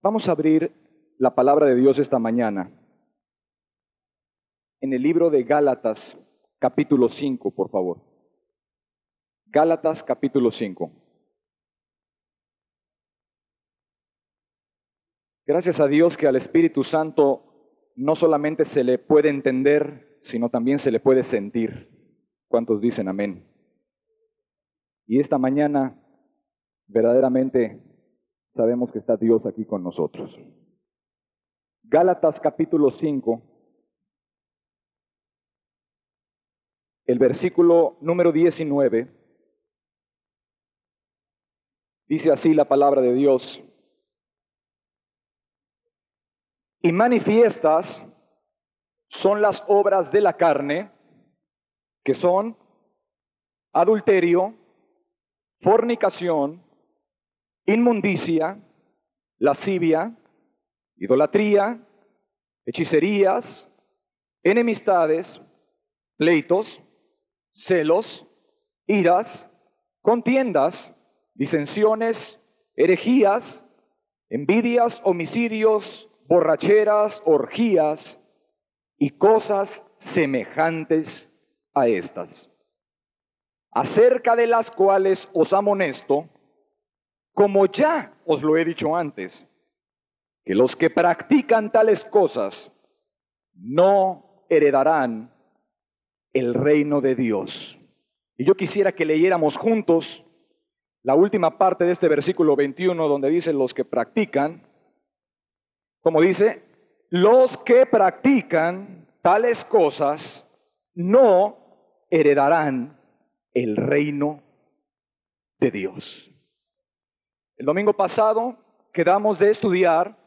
Vamos a abrir la palabra de Dios esta mañana en el libro de Gálatas, capítulo 5, por favor. Gálatas, capítulo 5. Gracias a Dios que al Espíritu Santo no solamente se le puede entender, sino también se le puede sentir. ¿Cuántos dicen amén? Y esta mañana verdaderamente sabemos que está Dios aquí con nosotros. Gálatas capítulo 5, el versículo número 19, dice así la palabra de Dios: y manifiestas son las obras de la carne, que son adulterio, fornicación, inmundicia, lascivia, idolatría, hechicerías, enemistades, pleitos, celos, iras, contiendas, disensiones, herejías, envidias, homicidios, borracheras, orgías y cosas semejantes a estas, acerca de las cuales os amonesto, como ya os lo he dicho antes, que los que practican tales cosas no heredarán el reino de Dios. Y yo quisiera que leyéramos juntos la última parte de este versículo 21, donde dice los que practican, como dice, los que practican tales cosas no heredarán el reino de Dios. El domingo pasado quedamos de estudiar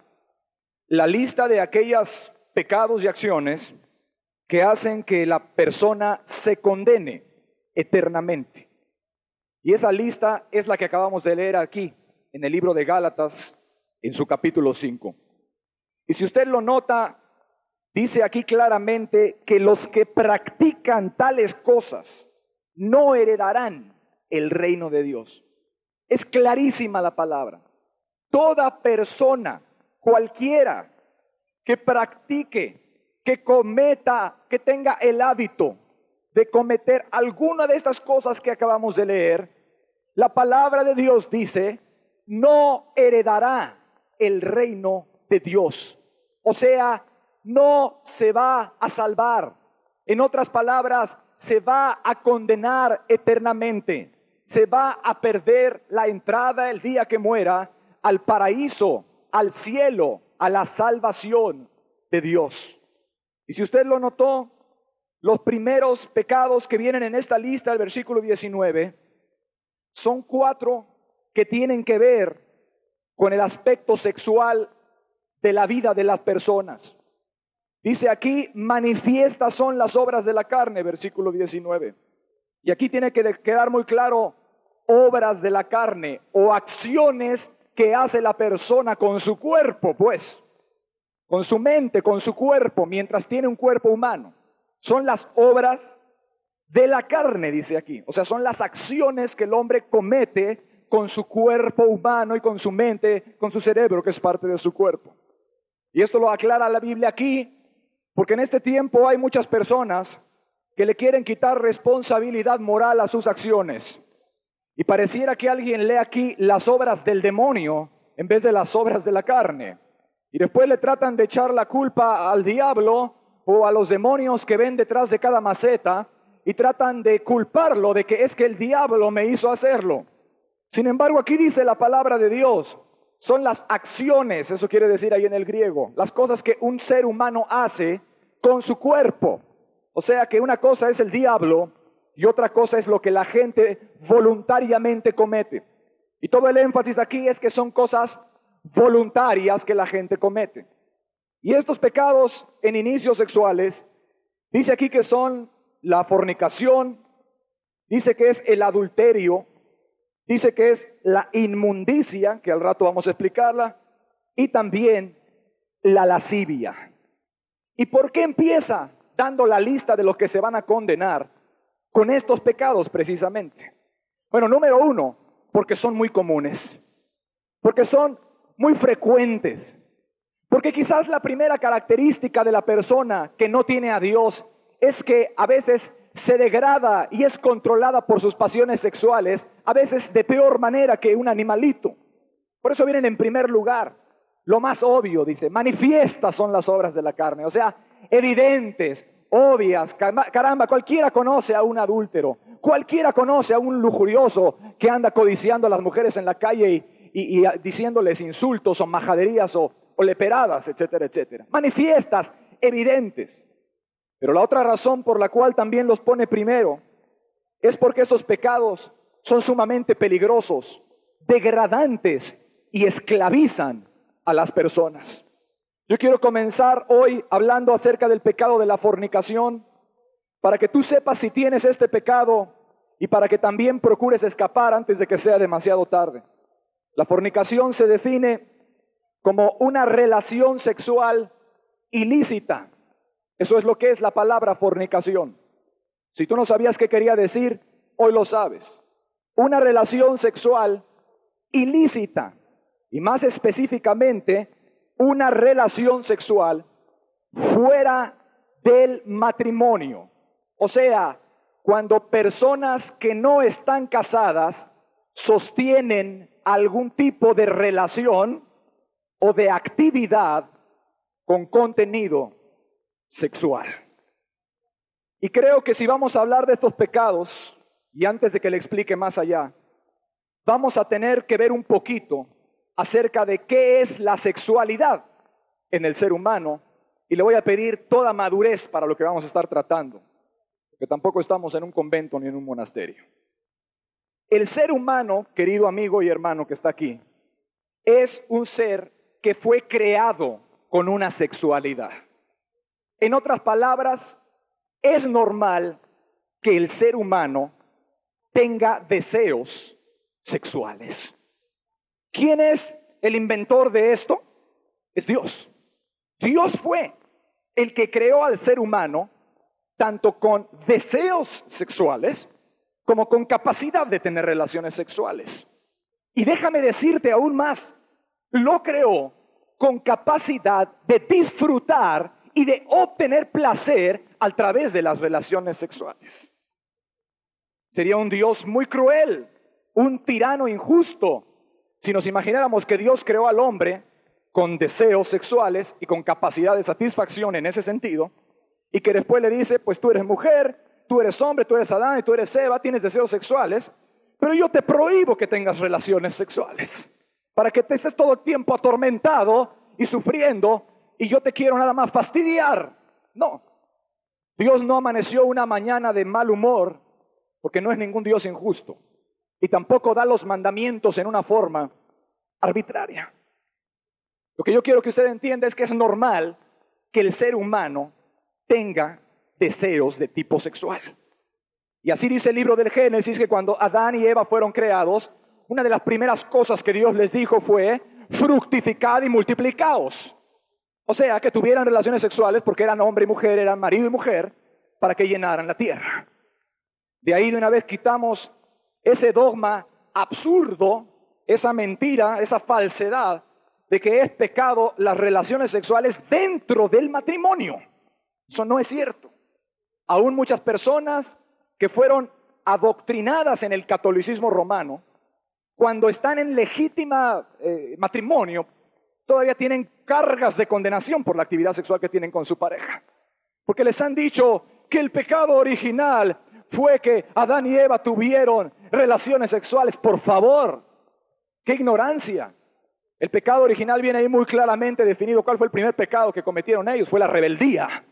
la lista de aquellos pecados y acciones que hacen que la persona se condene eternamente. Y esa lista es la que acabamos de leer aquí, en el libro de Gálatas, en su capítulo 5. Y si usted lo nota, dice aquí claramente que los que practican tales cosas no heredarán el reino de Dios. Es clarísima la palabra. Toda persona, cualquiera, que practique, que cometa, que tenga el hábito de cometer alguna de estas cosas que acabamos de leer, la palabra de Dios dice, no heredará el reino de Dios. O sea, no se va a salvar. En otras palabras, se va a condenar eternamente. Se va a perder la entrada el día que muera al paraíso, al cielo, a la salvación de Dios. Y si usted lo notó, los primeros pecados que vienen en esta lista, el versículo 19, son 4 que tienen que ver con el aspecto sexual de la vida de las personas. Dice aquí, manifiestas son las obras de la carne, versículo 19. Y aquí tiene que quedar muy claro, obras de la carne o acciones que hace la persona con su cuerpo, pues, con su mente, con su cuerpo, mientras tiene un cuerpo humano. Son las obras de la carne, dice aquí. O sea, son las acciones que el hombre comete con su cuerpo humano y con su mente, con su cerebro, que es parte de su cuerpo. Y esto lo aclara la Biblia aquí, porque en este tiempo hay muchas personas que le quieren quitar responsabilidad moral a sus acciones. Y pareciera que alguien lee aquí las obras del demonio en vez de las obras de la carne. Y después le tratan de echar la culpa al diablo o a los demonios que ven detrás de cada maceta y tratan de culparlo de que es que el diablo me hizo hacerlo. Sin embargo, aquí dice la palabra de Dios, son las acciones, eso quiere decir ahí en el griego, las cosas que un ser humano hace con su cuerpo. O sea que una cosa es el diablo y otra cosa es lo que la gente voluntariamente comete. Y todo el énfasis aquí es que son cosas voluntarias que la gente comete. Y estos pecados en inicios sexuales, dice aquí que son la fornicación, dice que es el adulterio, dice que es la inmundicia, que al rato vamos a explicarla, y también la lascivia. ¿Y por qué empieza dando la lista de los que se van a condenar con estos pecados precisamente? Bueno, número 1, porque son muy comunes, porque son muy frecuentes. Porque quizás la primera característica de la persona que no tiene a Dios es que a veces se degrada y es controlada por sus pasiones sexuales, a veces de peor manera que un animalito. Por eso vienen en primer lugar. Lo más obvio, dice, manifiestas son las obras de la carne, o sea, evidentes, obvias. Caramba, cualquiera conoce a un adúltero, cualquiera conoce a un lujurioso que anda codiciando a las mujeres en la calle y diciéndoles insultos o majaderías o leperadas, etcétera, etcétera. Manifiestas, evidentes. Pero la otra razón por la cual también los pone primero es porque esos pecados son sumamente peligrosos, degradantes y esclavizan a las personas. Yo quiero comenzar hoy hablando acerca del pecado de la fornicación, para que tú sepas si tienes este pecado y para que también procures escapar antes de que sea demasiado tarde. La fornicación se define como una relación sexual ilícita. Eso es lo que es la palabra fornicación. Si tú no sabías qué quería decir, hoy lo sabes. Una relación sexual ilícita, y más específicamente, una relación sexual fuera del matrimonio. O sea, cuando personas que no están casadas sostienen algún tipo de relación o de actividad con contenido sexual. Y creo que si vamos a hablar de estos pecados, y antes de que le explique más allá, vamos a tener que ver un poquito acerca de qué es la sexualidad en el ser humano, y le voy a pedir toda madurez para lo que vamos a estar tratando, porque tampoco estamos en un convento ni en un monasterio. El ser humano, querido amigo y hermano que está aquí, es un ser que fue creado con una sexualidad. En otras palabras, es normal que el ser humano tenga deseos sexuales. ¿Quién es el inventor de esto? Es Dios. Dios fue el que creó al ser humano tanto con deseos sexuales como con capacidad de tener relaciones sexuales. Y déjame decirte aún más, lo creó con capacidad de disfrutar y de obtener placer a través de las relaciones sexuales. Sería un Dios muy cruel, un tirano injusto, si nos imagináramos que Dios creó al hombre con deseos sexuales y con capacidad de satisfacción en ese sentido, y que después le dice, pues tú eres mujer, tú eres hombre, tú eres Adán y tú eres Eva, tienes deseos sexuales, pero yo te prohíbo que tengas relaciones sexuales, para que te estés todo el tiempo atormentado y sufriendo, y yo te quiero nada más fastidiar. No, Dios no amaneció una mañana de mal humor, porque no es ningún Dios injusto, y tampoco da los mandamientos en una forma arbitraria. Lo que yo quiero que usted entienda es que es normal que el ser humano tenga deseos de tipo sexual. Y así dice el libro del Génesis, que cuando Adán y Eva fueron creados, una de las primeras cosas que Dios les dijo fue, fructificad y multiplicaos. O sea, que tuvieran relaciones sexuales porque eran hombre y mujer, eran marido y mujer, para que llenaran la tierra. De ahí de una vez quitamos ese dogma absurdo, esa mentira, esa falsedad de que es pecado las relaciones sexuales dentro del matrimonio. Eso no es cierto. Aún muchas personas que fueron adoctrinadas en el catolicismo romano, cuando están en legítima matrimonio, todavía tienen cargas de condenación por la actividad sexual que tienen con su pareja. Porque les han dicho que el pecado original fue que Adán y Eva tuvieron relaciones sexuales. Por favor, qué ignorancia. El pecado original viene ahí muy claramente definido. ¿Cuál fue el primer pecado que cometieron ellos? Fue la rebeldía.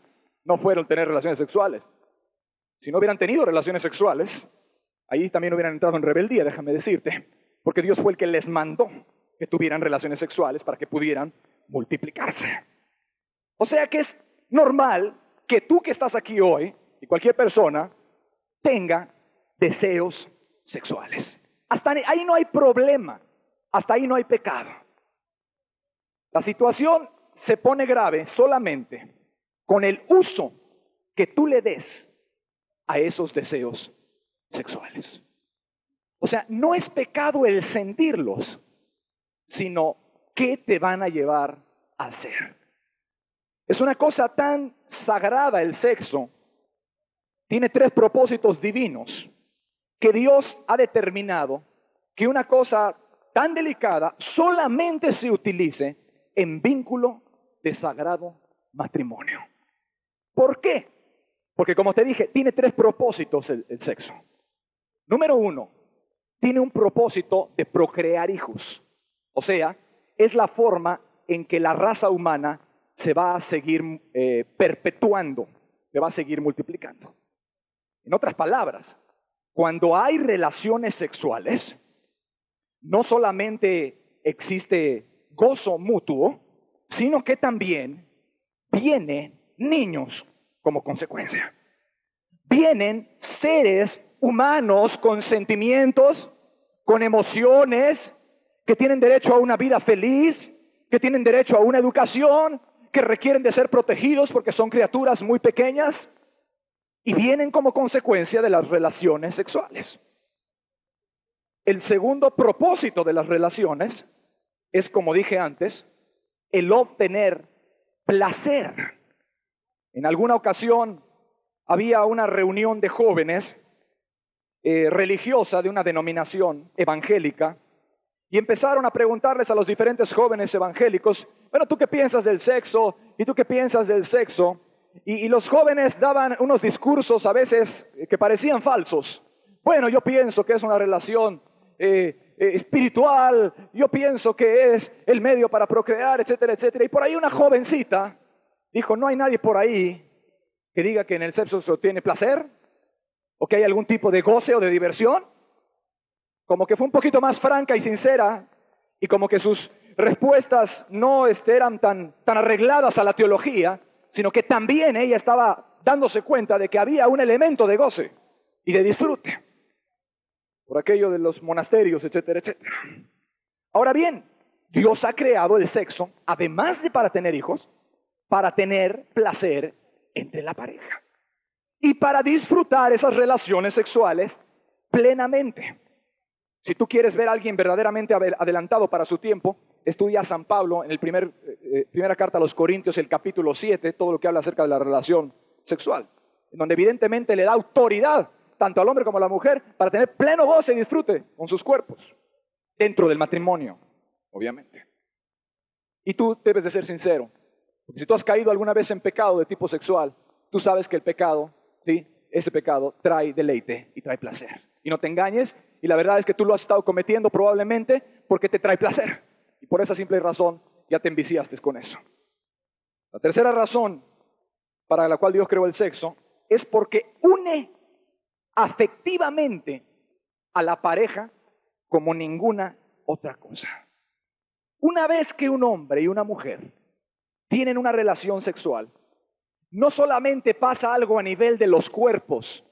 No fueron tener relaciones sexuales. Si no hubieran tenido relaciones sexuales, ahí también hubieran entrado en rebeldía, déjame decirte. Porque Dios fue el que les mandó que tuvieran relaciones sexuales para que pudieran multiplicarse. O sea que es normal que tú que estás aquí hoy, y cualquier persona, tenga deseos sexuales. Hasta ahí no hay problema, hasta ahí no hay pecado. La situación se pone grave solamente con el uso que tú le des a esos deseos sexuales. O sea, no es pecado el sentirlos, sino ¿qué te van a llevar a hacer? Es una cosa tan sagrada el sexo. Tiene tres propósitos divinos que Dios ha determinado que una cosa tan delicada solamente se utilice en vínculo de sagrado matrimonio. ¿Por qué? Porque como te dije, tiene tres propósitos el sexo. Número uno, tiene un propósito de procrear hijos. O sea, es la forma en que la raza humana se va a seguir perpetuando, se va a seguir multiplicando. En otras palabras, cuando hay relaciones sexuales, no solamente existe gozo mutuo, sino que también vienen niños como consecuencia. Vienen seres humanos con sentimientos, con emociones, que tienen derecho a una vida feliz, que tienen derecho a una educación, que requieren de ser protegidos porque son criaturas muy pequeñas y vienen como consecuencia de las relaciones sexuales. El segundo propósito de las relaciones es, como dije antes, el obtener placer. En alguna ocasión había una reunión de jóvenes religiosa de una denominación evangélica y empezaron a preguntarles a los diferentes jóvenes evangélicos, bueno, ¿tú qué piensas del sexo? ¿Y tú qué piensas del sexo? Y los jóvenes daban unos discursos a veces que parecían falsos. Bueno, yo pienso que es una relación espiritual, yo pienso que es el medio para procrear, etcétera, etcétera. Y por ahí una jovencita dijo, no hay nadie por ahí que diga que en el sexo se obtiene placer o que hay algún tipo de goce o de diversión. Como que fue un poquito más franca y sincera y como que sus respuestas no eran tan arregladas a la teología, sino que también ella estaba dándose cuenta de que había un elemento de goce y de disfrute por aquello de los monasterios, etcétera, etcétera. Ahora bien, Dios ha creado el sexo, además de para tener hijos, para tener placer entre la pareja y para disfrutar esas relaciones sexuales plenamente. Si tú quieres ver a alguien verdaderamente adelantado para su tiempo, estudia a San Pablo en el primera carta a los Corintios, el capítulo 7, todo lo que habla acerca de la relación sexual, en donde evidentemente le da autoridad tanto al hombre como a la mujer para tener pleno goce y disfrute con sus cuerpos, dentro del matrimonio, obviamente. Y tú debes de ser sincero, porque si tú has caído alguna vez en pecado de tipo sexual, tú sabes que el pecado, ¿sí?, ese pecado trae deleite y trae placer. Y no te engañes, y la verdad es que tú lo has estado cometiendo probablemente porque te trae placer. Y por esa simple razón ya te enviciaste con eso. La tercera razón para la cual Dios creó el sexo es porque une afectivamente a la pareja como ninguna otra cosa. Una vez que un hombre y una mujer tienen una relación sexual, no solamente pasa algo a nivel de los cuerpos,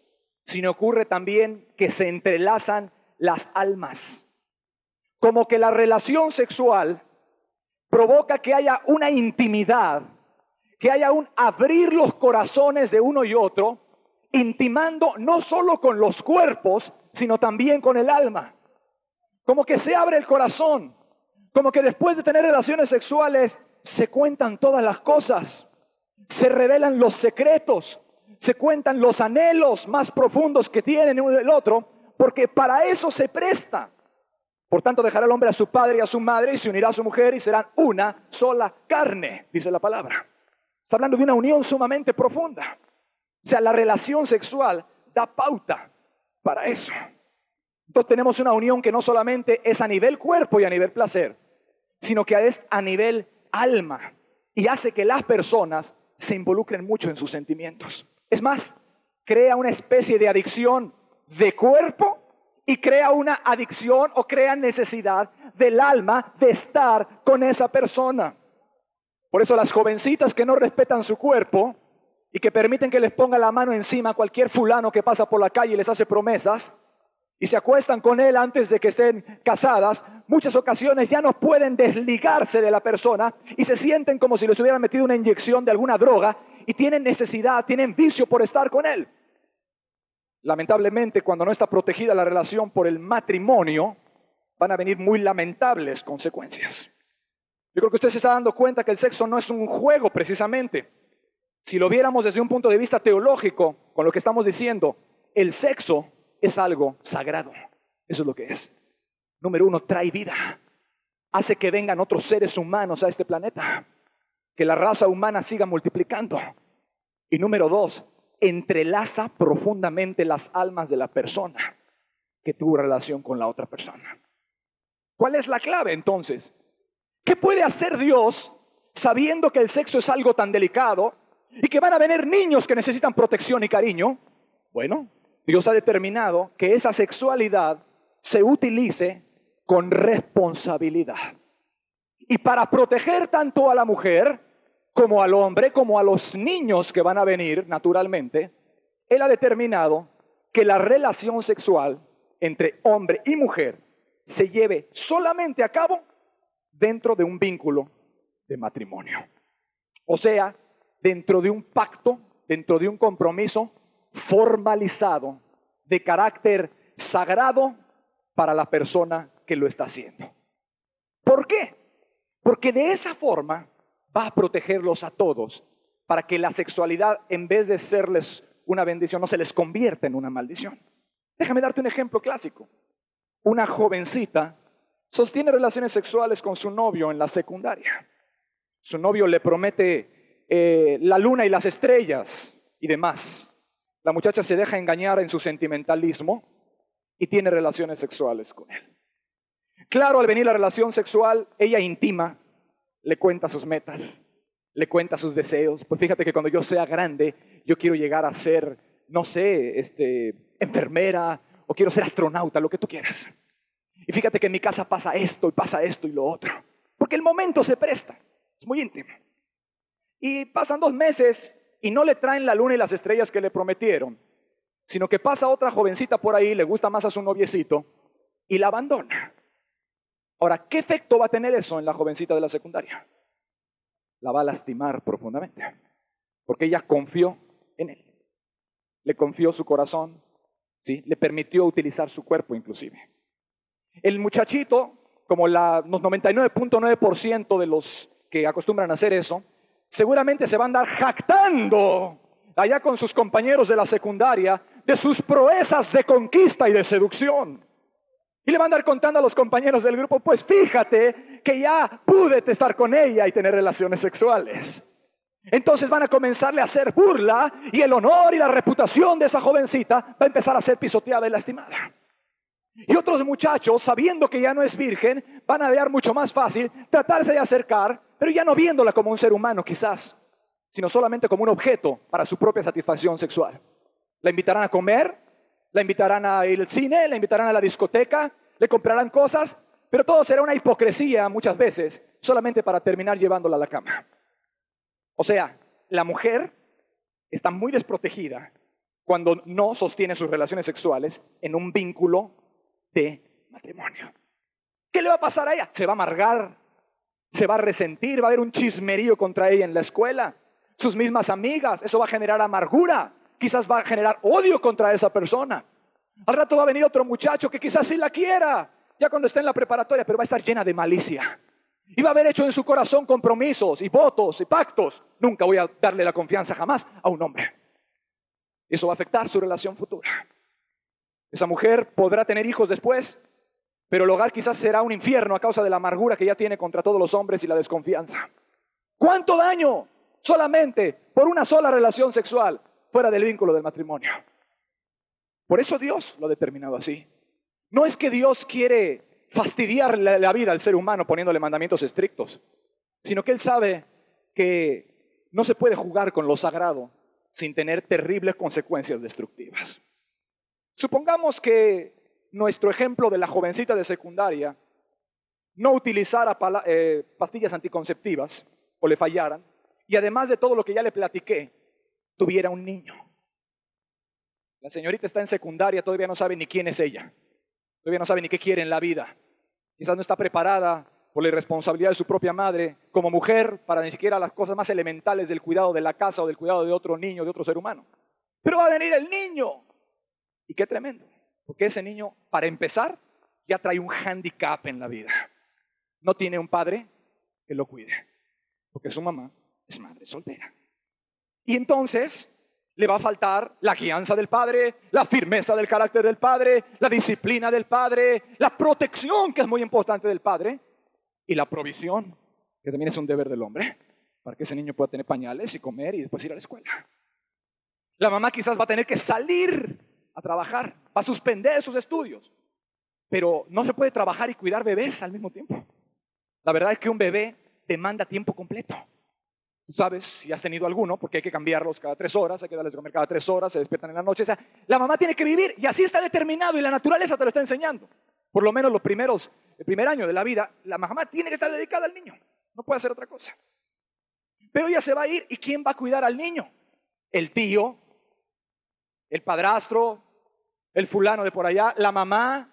sino ocurre también que se entrelazan las almas. Como que la relación sexual provoca que haya una intimidad, que haya un abrir los corazones de uno y otro, intimando no solo con los cuerpos, sino también con el alma. Como que se abre el corazón, como que después de tener relaciones sexuales se cuentan todas las cosas. Se revelan los secretos, se cuentan los anhelos más profundos que tienen uno y el otro, porque para eso se presta. Por tanto, dejará el hombre a su padre y a su madre y se unirá a su mujer y serán una sola carne, dice la palabra. Está hablando de una unión sumamente profunda. O sea, la relación sexual da pauta para eso. Entonces tenemos una unión que no solamente es a nivel cuerpo y a nivel placer, sino que es a nivel alma y hace que las personas se involucren mucho en sus sentimientos. Es más, crea una especie de adicción de cuerpo y crea una adicción o crea necesidad del alma de estar con esa persona. Por eso las jovencitas que no respetan su cuerpo y que permiten que les ponga la mano encima a cualquier fulano que pasa por la calle y les hace promesas y se acuestan con él antes de que estén casadas, muchas ocasiones ya no pueden desligarse de la persona y se sienten como si les hubieran metido una inyección de alguna droga y tienen necesidad, tienen vicio por estar con él. Lamentablemente, cuando no está protegida la relación por el matrimonio, van a venir muy lamentables consecuencias. Yo creo que usted se está dando cuenta que el sexo no es un juego precisamente. Si lo viéramos desde un punto de vista teológico, con lo que estamos diciendo, el sexo es algo sagrado. Eso es lo que es. Número uno, trae vida. Hace que vengan otros seres humanos a este planeta. Que la raza humana siga multiplicando. Y número dos, entrelaza profundamente las almas de la persona que tuvo relación con la otra persona. ¿Cuál es la clave entonces? ¿Qué puede hacer Dios sabiendo que el sexo es algo tan delicado y que van a venir niños que necesitan protección y cariño? Bueno, Dios ha determinado que esa sexualidad se utilice con responsabilidad. Y para proteger tanto a la mujer como al hombre, como a los niños que van a venir naturalmente, Él ha determinado que la relación sexual entre hombre y mujer se lleve solamente a cabo dentro de un vínculo de matrimonio. O sea, dentro de un pacto, dentro de un compromiso formalizado de carácter sagrado para la persona que lo está haciendo. ¿Por qué? Porque de esa forma va a protegerlos a todos para que la sexualidad, en vez de serles una bendición, no se les convierta en una maldición. Déjame darte un ejemplo clásico. Una jovencita sostiene relaciones sexuales con su novio en la secundaria. Su novio le promete la luna y las estrellas y demás. La muchacha se deja engañar en su sentimentalismo y tiene relaciones sexuales con él. Claro, al venir la relación sexual, ella intima, le cuenta sus metas, le cuenta sus deseos. Pues fíjate que cuando yo sea grande, yo quiero llegar a ser, no sé, enfermera o quiero ser astronauta, lo que tú quieras. Y fíjate que en mi casa pasa esto y lo otro. Porque el momento se presta. Es muy íntimo. Y pasan 2 meses y no le traen la luna y las estrellas que le prometieron, sino que pasa otra jovencita por ahí, le gusta más a su noviecito y la abandona. Ahora, ¿qué efecto va a tener eso en la jovencita de la secundaria? La va a lastimar profundamente. Porque ella confió en él. Le confió su corazón, ¿sí? Le permitió utilizar su cuerpo inclusive. El muchachito, como los 99.9% de los que acostumbran a hacer eso, seguramente se va a andar jactando allá con sus compañeros de la secundaria de sus proezas de conquista y de seducción. Y le va a andar contando a los compañeros del grupo, pues fíjate que ya pude estar con ella y tener relaciones sexuales. Entonces van a comenzarle a hacer burla y el honor y la reputación de esa jovencita va a empezar a ser pisoteada y lastimada. Y otros muchachos, sabiendo que ya no es virgen, van a ver mucho más fácil tratarse de acercar, pero ya no viéndola como un ser humano quizás, sino solamente como un objeto para su propia satisfacción sexual. La invitarán a comer, la invitarán a ir al cine, la invitarán a la discoteca, le comprarán cosas, pero todo será una hipocresía muchas veces, solamente para terminar llevándola a la cama. O sea, la mujer está muy desprotegida cuando no sostiene sus relaciones sexuales en un vínculo de matrimonio. ¿Qué le va a pasar a ella? Se va a amargar, se va a resentir, va a haber un chismerío contra ella en la escuela, sus mismas amigas, eso va a generar amargura, quizás va a generar odio contra esa persona. Al rato va a venir otro muchacho que quizás sí la quiera, ya cuando esté en la preparatoria, pero va a estar llena de malicia. Y va a haber hecho en su corazón compromisos y votos y pactos. Nunca voy a darle la confianza jamás a un hombre. Eso va a afectar su relación futura. Esa mujer podrá tener hijos después, pero el hogar quizás será un infierno a causa de la amargura que ya tiene contra todos los hombres y la desconfianza. ¿Cuánto daño? Solamente por una sola relación sexual fuera del vínculo del matrimonio. Por eso Dios lo ha determinado así. No es que Dios quiere fastidiar la vida al ser humano poniéndole mandamientos estrictos, sino que Él sabe que no se puede jugar con lo sagrado sin tener terribles consecuencias destructivas. Supongamos que nuestro ejemplo de la jovencita de secundaria no utilizara pastillas anticonceptivas o le fallaran, y además de todo lo que ya le platiqué, tuviera un niño. La señorita está en secundaria, todavía no sabe ni quién es ella, todavía no sabe ni qué quiere en la vida. Quizás no está preparada por la irresponsabilidad de su propia madre como mujer para ni siquiera las cosas más elementales del cuidado de la casa o del cuidado de otro niño, de otro ser humano. Pero va a venir el niño. Y qué tremendo, porque ese niño, para empezar, ya trae un hándicap en la vida. No tiene un padre, que lo cuide, porque su mamá es madre soltera. Y entonces le va a faltar la guianza del padre, la firmeza del carácter del padre, la disciplina del padre, la protección, que es muy importante, del padre, y la provisión, que también es un deber del hombre, para que ese niño pueda tener pañales y comer y después ir a la escuela. La mamá quizás va a tener que salir a trabajar, va a suspender sus estudios, pero no se puede trabajar y cuidar bebés al mismo tiempo. La verdad es que un bebé demanda tiempo completo. Tú sabes, si has tenido alguno, porque hay que cambiarlos cada 3 horas, hay que darles de comer cada 3 horas, se despiertan en la noche. O sea, la mamá tiene que vivir y así está determinado y la naturaleza te lo está enseñando. Por lo menos el primer año de la vida, la mamá tiene que estar dedicada al niño. No puede hacer otra cosa. Pero ella se va a ir y ¿quién va a cuidar al niño? El tío, el padrastro, el fulano de por allá, la mamá.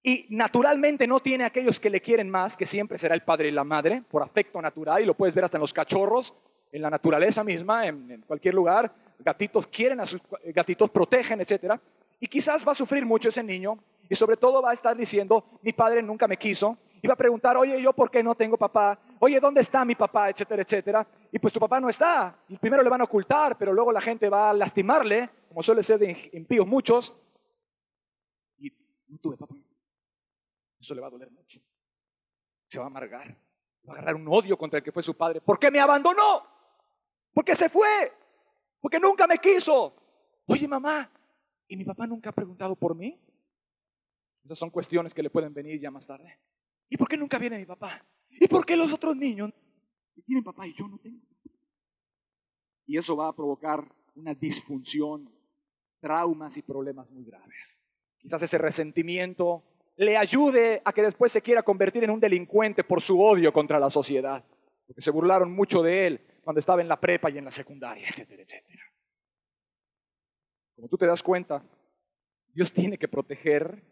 Y naturalmente no tiene aquellos que le quieren más, que siempre será el padre y la madre, por afecto natural, y lo puedes ver hasta en los cachorros, en la naturaleza misma, en cualquier lugar. Gatitos quieren a sus gatitos, protegen, etcétera. Y quizás va a sufrir mucho ese niño, y sobre todo va a estar diciendo, mi padre nunca me quiso, y va a preguntar, oye, ¿yo por qué no tengo papá? Oye, ¿dónde está mi papá? Etcétera, etcétera. Y pues tu papá no está, y primero le van a ocultar, pero luego la gente va a lastimarle, como suele ser de impíos muchos, y no tuve papá. Eso le va a doler mucho. Se va a amargar. Va a agarrar un odio contra el que fue su padre. ¿Por qué me abandonó? ¿Por qué se fue? Porque nunca me quiso. Oye, mamá, ¿y mi papá nunca ha preguntado por mí? Esas son cuestiones que le pueden venir ya más tarde. ¿Y por qué nunca viene mi papá? ¿Y por qué los otros niños tienen papá y yo no tengo? Y eso va a provocar una disfunción, traumas y problemas muy graves. Quizás ese resentimiento le ayude a que después se quiera convertir en un delincuente por su odio contra la sociedad, porque se burlaron mucho de él cuando estaba en la prepa y en la secundaria, etcétera, etcétera. Como tú te das cuenta, Dios tiene que proteger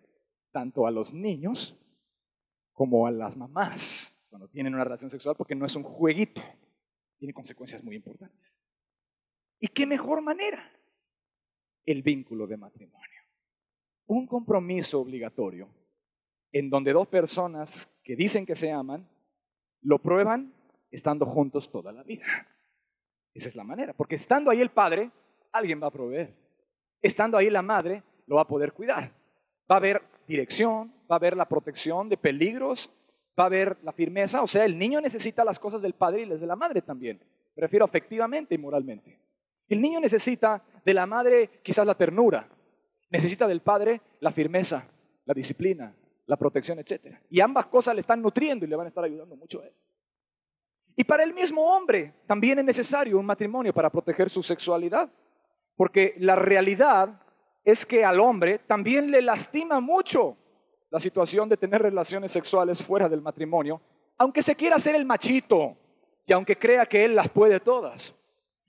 tanto a los niños como a las mamás cuando tienen una relación sexual, porque no es un jueguito, tiene consecuencias muy importantes. ¿Y qué mejor manera? El vínculo de matrimonio. Un compromiso obligatorio en donde 2 personas que dicen que se aman, lo prueban estando juntos toda la vida. Esa es la manera, porque estando ahí el padre, alguien va a proveer. Estando ahí la madre, lo va a poder cuidar. Va a haber dirección, va a haber la protección de peligros, va a haber la firmeza. O sea, el niño necesita las cosas del padre y las de la madre también. Me refiero afectivamente y moralmente. El niño necesita de la madre quizás la ternura, necesita del padre la firmeza, la disciplina, la protección, etcétera. Y ambas cosas le están nutriendo y le van a estar ayudando mucho a él. Y para el mismo hombre también es necesario un matrimonio para proteger su sexualidad, porque la realidad es que al hombre también le lastima mucho la situación de tener relaciones sexuales fuera del matrimonio, aunque se quiera hacer el machito y aunque crea que él las puede todas.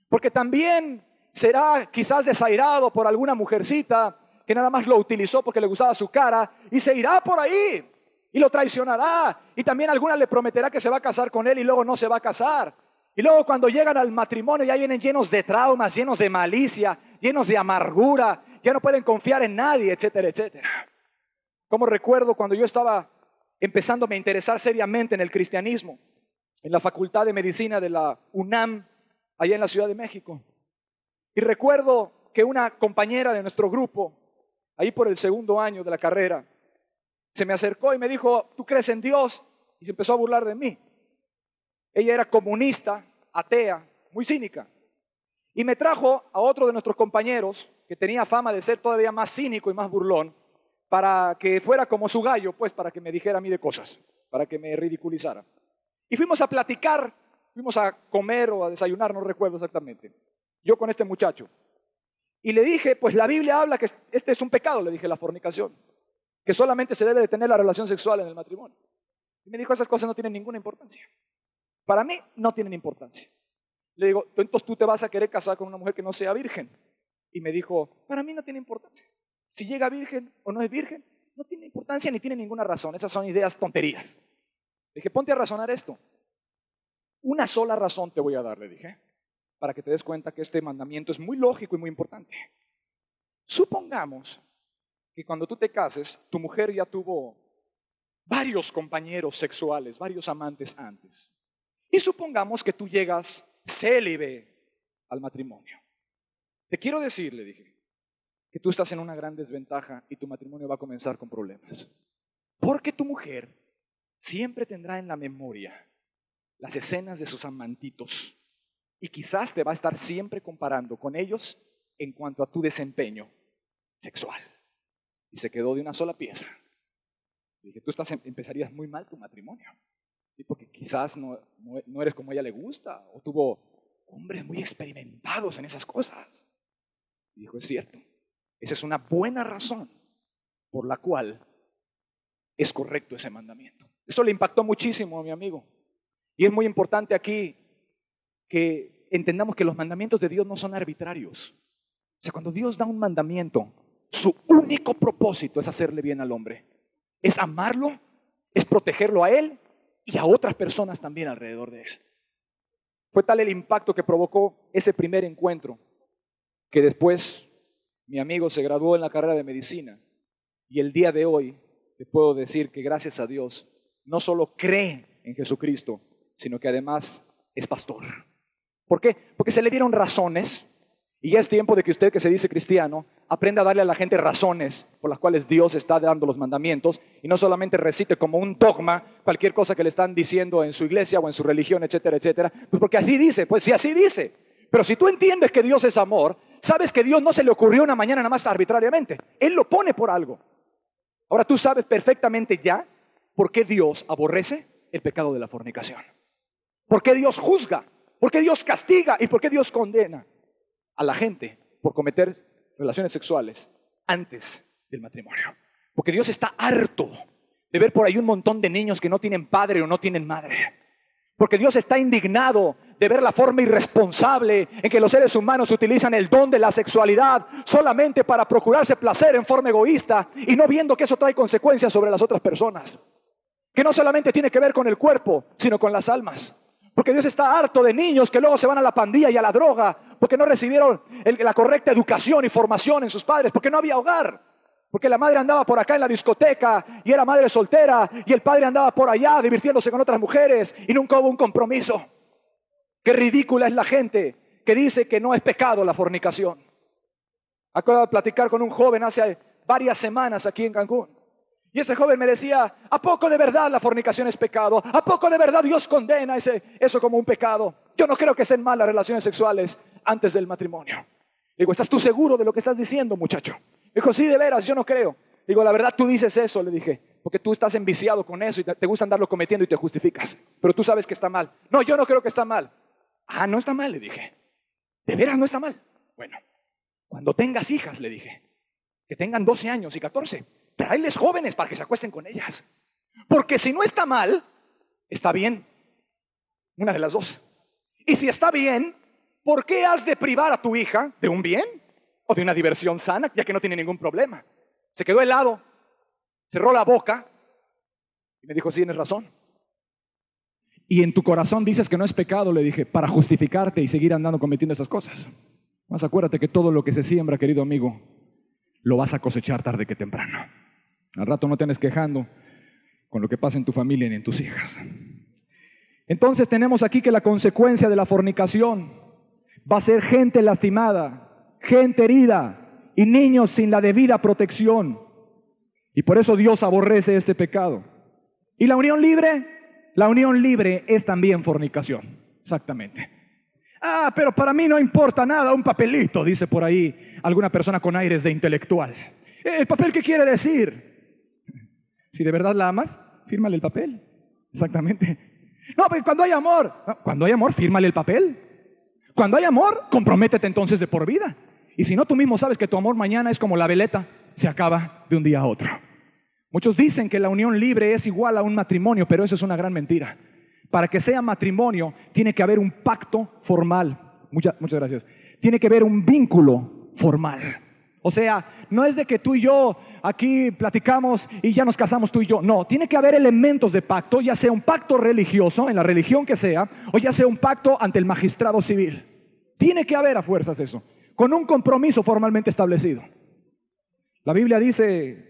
Porque también será quizás desairado por alguna mujercita que nada más lo utilizó porque le gustaba su cara y se irá por ahí y lo traicionará. Y también alguna le prometerá que se va a casar con él y luego no se va a casar. Y luego cuando llegan al matrimonio ya vienen llenos de traumas, llenos de malicia, llenos de amargura, ya no pueden confiar en nadie, etcétera, etcétera. Como recuerdo cuando yo estaba empezándome a interesar seriamente en el cristianismo, en la Facultad de Medicina de la UNAM, allá en la Ciudad de México. Y recuerdo que una compañera de nuestro grupo, ahí por el 2º año de la carrera, se me acercó y me dijo, ¿tú crees en Dios? Y se empezó a burlar de mí. Ella era comunista, atea, muy cínica. Y me trajo a otro de nuestros compañeros, que tenía fama de ser todavía más cínico y más burlón, para que fuera como su gallo, pues para que me dijera a mí de cosas, para que me ridiculizara. Y fuimos a platicar, fuimos a comer o a desayunar, no recuerdo exactamente. Yo con este muchacho. Y le dije, pues la Biblia habla que este es un pecado, le dije, la fornicación, que solamente se debe de tener la relación sexual en el matrimonio. Y me dijo, esas cosas no tienen ninguna importancia. Para mí no tienen importancia. Le digo, entonces tú te vas a querer casar con una mujer que no sea virgen. Y me dijo, para mí no tiene importancia. Si llega virgen o no es virgen, no tiene importancia ni tiene ninguna razón. Esas son ideas tonterías. Le dije, ponte a razonar esto. Una sola razón te voy a dar, le dije, para que te des cuenta que este mandamiento es muy lógico y muy importante. Supongamos que cuando tú te cases, tu mujer ya tuvo varios compañeros sexuales, varios amantes antes. Y supongamos que tú llegas célibe al matrimonio. Te quiero decir, le dije, que tú estás en una gran desventaja y tu matrimonio va a comenzar con problemas. Porque tu mujer siempre tendrá en la memoria las escenas de sus amantitos y quizás te va a estar siempre comparando con ellos en cuanto a tu desempeño sexual. Y se quedó de una sola pieza. Dije, tú empezarías muy mal tu matrimonio, ¿sí? Porque quizás no eres como a ella le gusta, o tuvo hombres muy experimentados en esas cosas. Y dijo, es cierto, esa es una buena razón por la cual es correcto ese mandamiento. Eso le impactó muchísimo a mi amigo. Y es muy importante aquí que entendamos que los mandamientos de Dios no son arbitrarios. O sea, cuando Dios da un mandamiento, su único propósito es hacerle bien al hombre. Es amarlo, es protegerlo a él y a otras personas también alrededor de él. Fue tal el impacto que provocó ese primer encuentro, que después mi amigo se graduó en la carrera de medicina. Y el día de hoy te puedo decir que gracias a Dios, no solo cree en Jesucristo, sino que además es pastor. ¿Por qué? Porque se le dieron razones. Y ya es tiempo de que usted, que se dice cristiano, aprenda a darle a la gente razones por las cuales Dios está dando los mandamientos y no solamente recite como un dogma cualquier cosa que le están diciendo en su iglesia o en su religión, etcétera, etcétera. Pues porque así dice, pues sí, así dice. Pero si tú entiendes que Dios es amor, sabes que Dios no se le ocurrió una mañana nada más arbitrariamente. Él lo pone por algo. Ahora tú sabes perfectamente ya por qué Dios aborrece el pecado de la fornicación. ¿Por qué Dios juzga? ¿Por qué Dios castiga? ¿Y por qué Dios condena a la gente por cometer relaciones sexuales antes del matrimonio? Porque Dios está harto de ver por ahí un montón de niños que no tienen padre o no tienen madre. Porque Dios está indignado de ver la forma irresponsable en que los seres humanos utilizan el don de la sexualidad solamente para procurarse placer en forma egoísta y no viendo que eso trae consecuencias sobre las otras personas. Que no solamente tiene que ver con el cuerpo, sino con las almas. Porque Dios está harto de niños que luego se van a la pandilla y a la droga porque no recibieron la correcta educación y formación en sus padres, porque no había hogar, porque la madre andaba por acá en la discoteca y era madre soltera y el padre andaba por allá divirtiéndose con otras mujeres y nunca hubo un compromiso. Qué ridícula es la gente que dice que no es pecado la fornicación. Acabo de platicar con un joven hace varias semanas aquí en Cancún. Y ese joven me decía, ¿a poco de verdad la fornicación es pecado? ¿A poco de verdad Dios condena eso como un pecado? Yo no creo que sean malas relaciones sexuales antes del matrimonio. Digo, ¿estás tú seguro de lo que estás diciendo, muchacho? Dijo, sí, de veras, yo no creo. Digo, la verdad tú dices eso, le dije, porque tú estás enviciado con eso y te gusta andarlo cometiendo y te justificas. Pero tú sabes que está mal. No, yo no creo que está mal. Ah, no está mal, le dije. ¿De veras no está mal? Bueno, cuando tengas hijas, le dije, que tengan 12 años y 14, tráeles jóvenes para que se acuesten con ellas. Porque si no está mal, está bien. Una de las dos. Y si está bien, ¿por qué has de privar a tu hija de un bien o de una diversión sana, ya que no tiene ningún problema? Se quedó helado, cerró la boca y me dijo, sí, tienes razón. Y en tu corazón dices que no es pecado, le dije, para justificarte y seguir andando cometiendo esas cosas. Más acuérdate que todo lo que se siembra, querido amigo, lo vas a cosechar tarde que temprano. Al rato no te andes quejando con lo que pasa en tu familia ni en tus hijas. Entonces tenemos aquí que la consecuencia de la fornicación va a ser gente lastimada, gente herida y niños sin la debida protección. Y por eso Dios aborrece este pecado. ¿Y la unión libre? La unión libre es también fornicación. Exactamente. Ah, pero para mí no importa nada, un papelito, dice por ahí alguna persona con aires de intelectual. ¿El papel qué quiere decir? Si de verdad la amas, fírmale el papel. Exactamente. No, pero cuando hay amor, fírmale el papel. Cuando hay amor, comprométete entonces de por vida. Y si no, tú mismo sabes que tu amor mañana es como la veleta, se acaba de un día a otro. Muchos dicen que la unión libre es igual a un matrimonio, pero eso es una gran mentira. Para que sea matrimonio, tiene que haber un pacto formal. Muchas gracias. Tiene que haber un vínculo formal. O sea, no es de que tú y yo aquí platicamos y ya nos casamos tú y yo. No, tiene que haber elementos de pacto, ya sea un pacto religioso, en la religión que sea, o ya sea un pacto ante el magistrado civil. Tiene que haber a fuerzas eso, con un compromiso formalmente establecido. La Biblia dice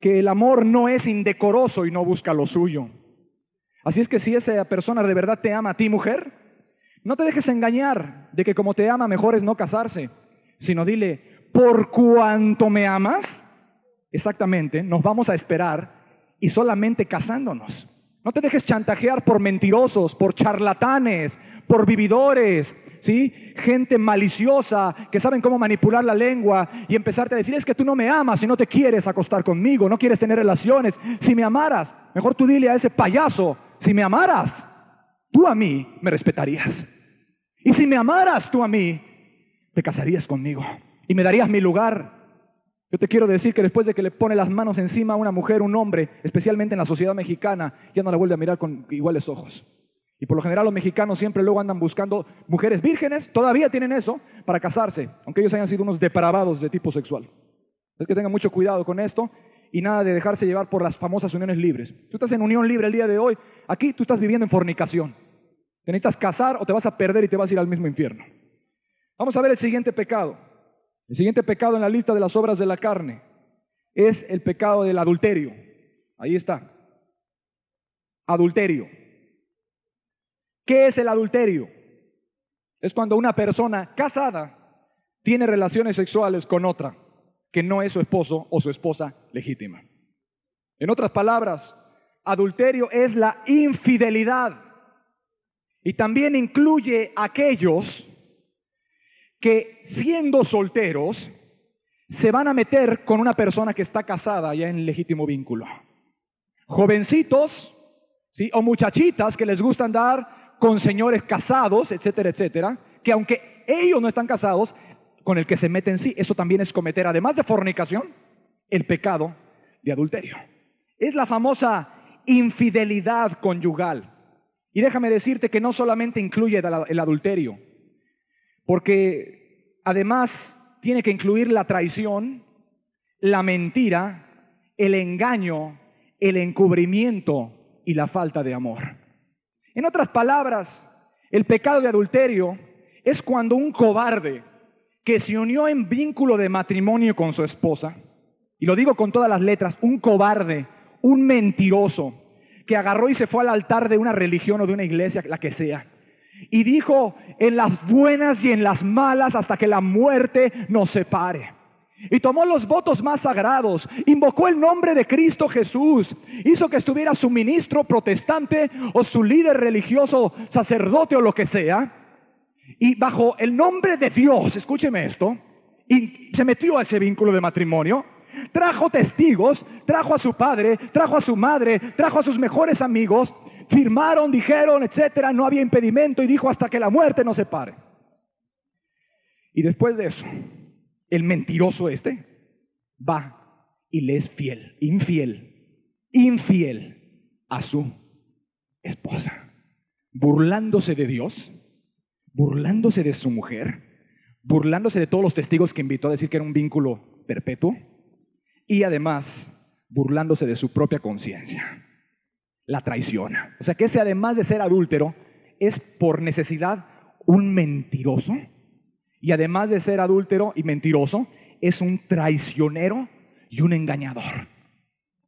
que el amor no es indecoroso y no busca lo suyo. Así es que si esa persona de verdad te ama a ti, mujer, no te dejes engañar de que como te ama mejor es no casarse, sino dile, por cuanto me amas, exactamente, nos vamos a esperar y solamente casándonos. No te dejes chantajear por mentirosos, por charlatanes, por vividores, ¿sí? Gente maliciosa que saben cómo manipular la lengua y empezarte a decir, es que tú no me amas y no te quieres acostar conmigo, no quieres tener relaciones. Si me amaras, mejor tú dile a ese payaso, si me amaras, tú a mí me respetarías. Y si me amaras tú a mí, te casarías conmigo y me darías mi lugar. Yo te quiero decir que después de que le pone las manos encima a una mujer, un hombre, especialmente en la sociedad mexicana, ya no la vuelve a mirar con iguales ojos. Y por lo general los mexicanos siempre luego andan buscando mujeres vírgenes, todavía tienen eso, para casarse, aunque ellos hayan sido unos depravados de tipo sexual. Es que tengan mucho cuidado con esto y nada de dejarse llevar por las famosas uniones libres. Tú estás en unión libre el día de hoy, aquí tú estás viviendo en fornicación. Te necesitas casar o te vas a perder y te vas a ir al mismo infierno. Vamos a ver el siguiente pecado. El siguiente pecado en la lista de las obras de la carne es el pecado del adulterio. Ahí está. Adulterio. ¿Qué es el adulterio? Es cuando una persona casada tiene relaciones sexuales con otra que no es su esposo o su esposa legítima. En otras palabras, adulterio es la infidelidad y también incluye a aquellos que siendo solteros se van a meter con una persona que está casada ya en legítimo vínculo. Jovencitos, ¿sí? O muchachitas que les gusta andar con señores casados, etcétera, etcétera, que aunque ellos no están casados, con el que se meten sí, eso también es cometer, además de fornicación, el pecado de adulterio. Es la famosa infidelidad conyugal. Y déjame decirte que no solamente incluye el adulterio, porque además tiene que incluir la traición, la mentira, el engaño, el encubrimiento y la falta de amor. En otras palabras, el pecado de adulterio es cuando un cobarde que se unió en vínculo de matrimonio con su esposa, y lo digo con todas las letras, un cobarde, un mentiroso, que agarró y se fue al altar de una religión o de una iglesia, la que sea, y dijo, en las buenas y en las malas, hasta que la muerte nos separe. Y tomó los votos más sagrados, invocó el nombre de Cristo Jesús, hizo que estuviera su ministro protestante o su líder religioso, sacerdote o lo que sea, y bajo el nombre de Dios, escúcheme esto, y se metió a ese vínculo de matrimonio, trajo testigos, trajo a su padre, trajo a su madre, trajo a sus mejores amigos, firmaron, dijeron, etcétera, no había impedimento y dijo hasta que la muerte nos separe. Y después de eso, el mentiroso va y le es infiel a su esposa, burlándose de Dios, burlándose de su mujer, burlándose de todos los testigos que invitó a decir que era un vínculo perpetuo y además burlándose de su propia conciencia. La traiciona. O sea que ese, además de ser adúltero, es por necesidad un mentiroso. Y además de ser adúltero y mentiroso, es un traicionero y un engañador.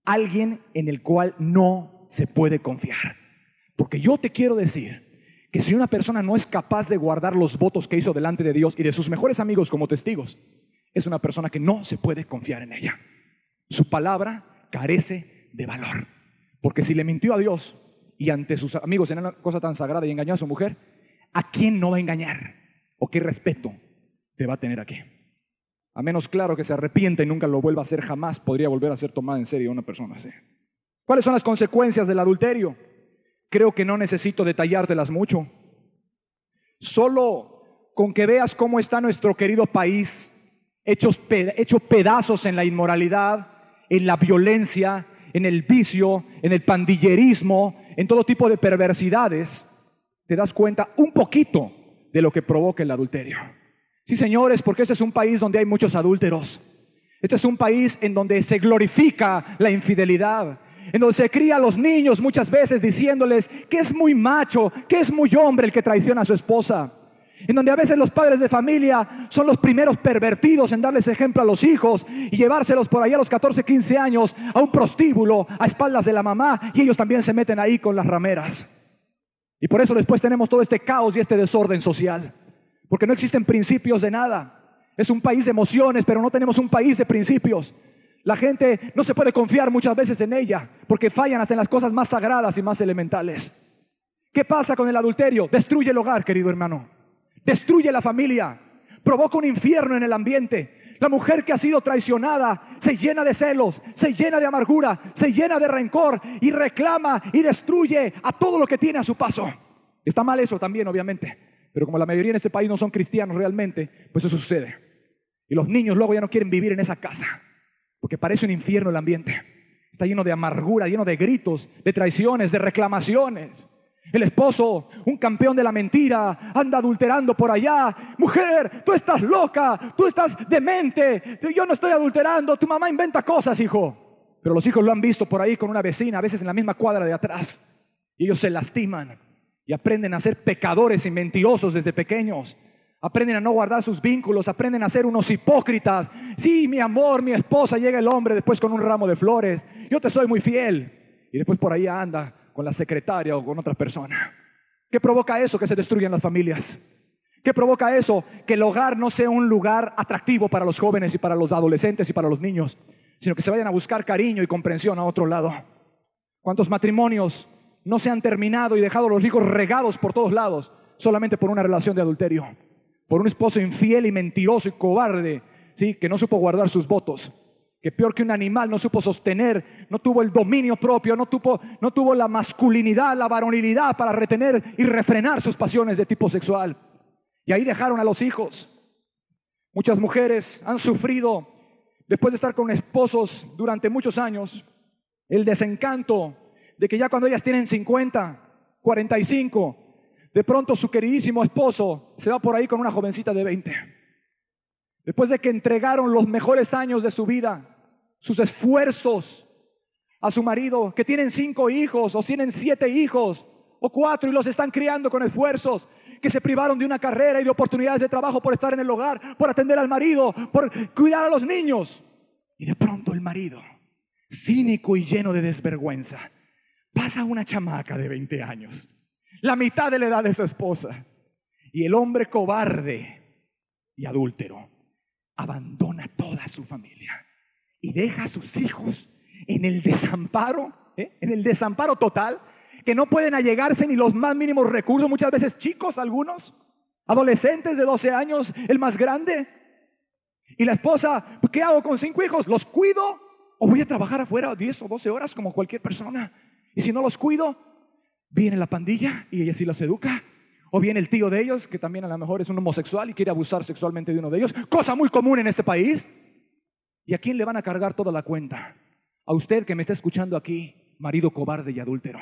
Alguien en el cual no se puede confiar. Porque yo te quiero decir que si una persona no es capaz de guardar los votos que hizo delante de Dios y de sus mejores amigos como testigos, es una persona que no se puede confiar en ella. Su palabra carece de valor. Porque si le mintió a Dios y ante sus amigos en una cosa tan sagrada y engañó a su mujer, ¿a quién no va a engañar? ¿O qué respeto te va a tener aquí? A menos, claro, que se arrepienta y nunca lo vuelva a hacer, jamás podría volver a ser tomada en serio una persona así. ¿Cuáles son las consecuencias del adulterio? Creo que no necesito detallártelas mucho. Solo con que veas cómo está nuestro querido país, hecho pedazos en la inmoralidad, en la violencia, en el vicio, en el pandillerismo, en todo tipo de perversidades, te das cuenta un poquito de lo que provoca el adulterio. Sí, señores, porque este es un país donde hay muchos adúlteros. Este es un país en donde se glorifica la infidelidad, en donde se cría a los niños muchas veces diciéndoles que es muy macho, que es muy hombre el que traiciona a su esposa. en donde a veces los padres de familia son los primeros pervertidos en darles ejemplo a los hijos y llevárselos por ahí a los 14, 15 años a un prostíbulo a espaldas de la mamá, y ellos también se meten ahí con las rameras. Y por eso después tenemos todo este caos y este desorden social, porque no existen principios de nada. Es un país de emociones, pero no tenemos un país de principios. La gente no se puede confiar muchas veces en ella, porque fallan hasta en las cosas más sagradas y más elementales. ¿Qué pasa con el adulterio? Destruye el hogar, querido hermano. Destruye la familia. Provoca un infierno en el ambiente. La mujer que ha sido traicionada se llena de celos, se llena de amargura, se llena de rencor y reclama y destruye a todo lo que tiene a su paso. Está mal eso también, obviamente, pero como la mayoría en este país no son cristianos realmente, pues eso sucede. Y los niños luego ya no quieren vivir en esa casa, porque parece un infierno el ambiente. Está lleno de amargura, lleno de gritos, de traiciones, de reclamaciones. El esposo, un campeón de la mentira, anda adulterando por allá. Mujer, tú estás loca, tú estás demente, yo no estoy adulterando, tu mamá inventa cosas, hijo. Pero los hijos lo han visto por ahí con una vecina, a veces en la misma cuadra de atrás. Y ellos se lastiman y aprenden a ser pecadores y mentirosos desde pequeños. Aprenden a no guardar sus vínculos, aprenden a ser unos hipócritas. Sí, mi amor, mi esposa, llega el hombre después con un ramo de flores. Yo te soy muy fiel. Y después por ahí anda con la secretaria o con otra persona. ¿Qué provoca eso? Que se destruyan las familias. ¿Qué provoca eso? Que el hogar no sea un lugar atractivo para los jóvenes y para los adolescentes y para los niños, sino que se vayan a buscar cariño y comprensión a otro lado. ¿Cuántos matrimonios no se han terminado y dejado los hijos regados por todos lados solamente por una relación de adulterio? Por un esposo infiel y mentiroso y cobarde, ¿sí? Que no supo guardar sus votos. Que peor que un animal no supo sostener, no tuvo el dominio propio, no tuvo la masculinidad, la varonilidad para retener y refrenar sus pasiones de tipo sexual. Y ahí dejaron a los hijos. Muchas mujeres han sufrido, después de estar con esposos durante muchos años, el desencanto de que ya cuando ellas tienen 50, 45, de pronto su queridísimo esposo se va por ahí con una jovencita de 20. Después de que entregaron los mejores años de su vida, sus esfuerzos a su marido, que tienen 5 hijos o tienen 7 hijos o 4 y los están criando con esfuerzos, que se privaron de una carrera y de oportunidades de trabajo por estar en el hogar, por atender al marido, por cuidar a los niños. Y de pronto el marido, cínico y lleno de desvergüenza, pasa a una chamaca de 20 años, la mitad de la edad de su esposa, y el hombre cobarde y adúltero abandona toda su familia y deja a sus hijos en el desamparo, en el desamparo total, que no pueden allegarse ni los más mínimos recursos, muchas veces chicos algunos, adolescentes de 12 años, el más grande. Y la esposa, ¿qué hago con 5 hijos? ¿Los cuido o voy a trabajar afuera 10 o 12 horas como cualquier persona? Y si no los cuido, viene la pandilla y ella sí los educa. O viene el tío de ellos, que también a lo mejor es un homosexual y quiere abusar sexualmente de uno de ellos. Cosa muy común en este país. ¿Y a quién le van a cargar toda la cuenta? A usted que me está escuchando aquí, marido cobarde y adúltero.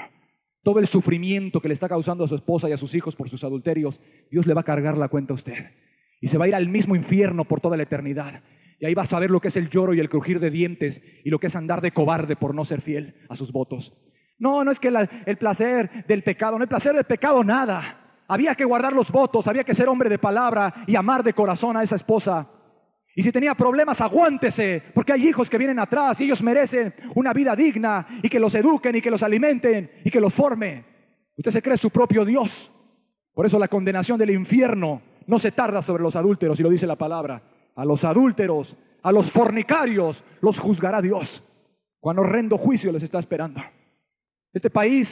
Todo el sufrimiento que le está causando a su esposa y a sus hijos por sus adulterios, Dios le va a cargar la cuenta a usted. Y se va a ir al mismo infierno por toda la eternidad. Y ahí va a saber lo que es el lloro y el crujir de dientes y lo que es andar de cobarde por no ser fiel a sus votos. No es que el placer del pecado, no el placer del pecado, nada. Había que guardar los votos, había que ser hombre de palabra y amar de corazón a esa esposa. Y si tenía problemas, aguántese, porque hay hijos que vienen atrás y ellos merecen una vida digna y que los eduquen y que los alimenten y que los formen. Usted se cree su propio Dios. Por eso la condenación del infierno no se tarda sobre los adúlteros, y lo dice la palabra. A los adúlteros, a los fornicarios, los juzgará Dios. Cuán horrendo juicio les está esperando. Este país,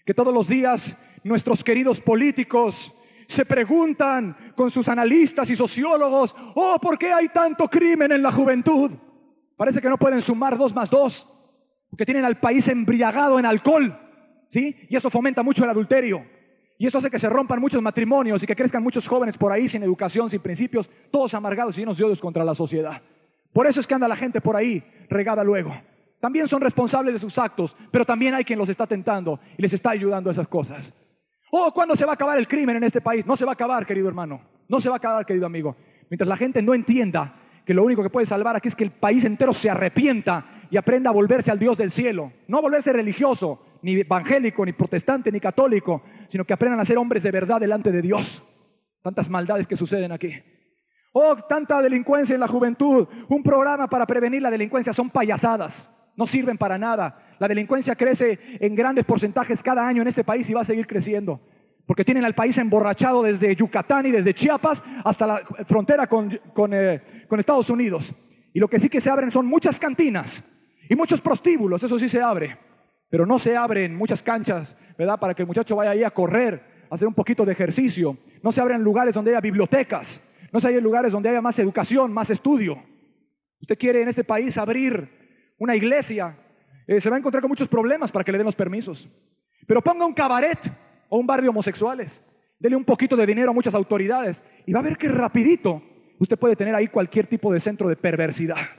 que todos los días nuestros queridos políticos se preguntan con sus analistas y sociólogos, ¿por qué hay tanto crimen en la juventud? Parece que no pueden sumar 2 más 2, porque tienen al país embriagado en alcohol, ¿sí? Y eso fomenta mucho el adulterio. Y eso hace que se rompan muchos matrimonios y que crezcan muchos jóvenes por ahí sin educación, sin principios, todos amargados y llenos de odios contra la sociedad. Por eso es que anda la gente por ahí regada luego. También son responsables de sus actos, pero también hay quien los está tentando y les está ayudando a esas cosas. ¿Cuándo se va a acabar el crimen en este país? No se va a acabar, querido hermano. No se va a acabar, querido amigo. Mientras la gente no entienda que lo único que puede salvar aquí es que el país entero se arrepienta y aprenda a volverse al Dios del cielo. No a volverse religioso, ni evangélico, ni protestante, ni católico, sino que aprendan a ser hombres de verdad delante de Dios. Tantas maldades que suceden aquí. Oh, tanta delincuencia en la juventud. Un programa para prevenir la delincuencia son payasadas. No sirven para nada. La delincuencia crece en grandes porcentajes cada año en este país y va a seguir creciendo. Porque tienen al país emborrachado desde Yucatán y desde Chiapas hasta la frontera con Estados Unidos. Y lo que sí que se abren son muchas cantinas y muchos prostíbulos, eso sí se abre. Pero no se abren muchas canchas, ¿verdad? Para que el muchacho vaya ahí a correr, a hacer un poquito de ejercicio. No se abren lugares donde haya bibliotecas. No se abren lugares donde haya más educación, más estudio. Usted quiere en este país abrir una iglesia, se va a encontrar con muchos problemas para que le den los permisos. Pero ponga un cabaret o un bar de homosexuales. Dele un poquito de dinero a muchas autoridades y va a ver que rapidito usted puede tener ahí cualquier tipo de centro de perversidad.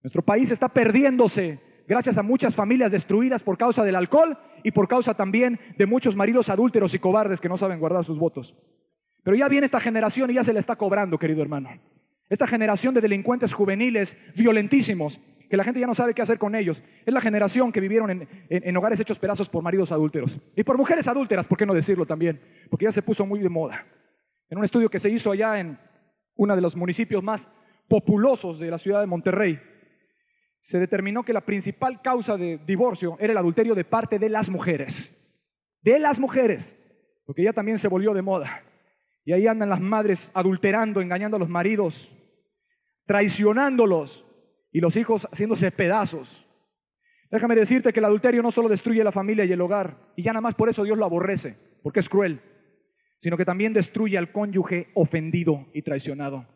Nuestro país está perdiéndose gracias a muchas familias destruidas por causa del alcohol y por causa también de muchos maridos adúlteros y cobardes que no saben guardar sus votos. Pero ya viene esta generación y ya se le está cobrando, querido hermano. Esta generación de delincuentes juveniles violentísimos, que la gente ya no sabe qué hacer con ellos. Es la generación que vivieron en hogares hechos pedazos por maridos adúlteros. Y por mujeres adúlteras, ¿por qué no decirlo también? Porque ya se puso muy de moda. En un estudio que se hizo allá en uno de los municipios más populosos de la ciudad de Monterrey, se determinó que la principal causa de divorcio era el adulterio de parte de las mujeres. De las mujeres, porque ya también se volvió de moda. Y ahí andan las madres adulterando, engañando a los maridos, traicionándolos, y los hijos haciéndose pedazos. Déjame decirte que el adulterio no solo destruye la familia y el hogar, y ya nada más por eso Dios lo aborrece, porque es cruel, sino que también destruye al cónyuge ofendido y traicionado,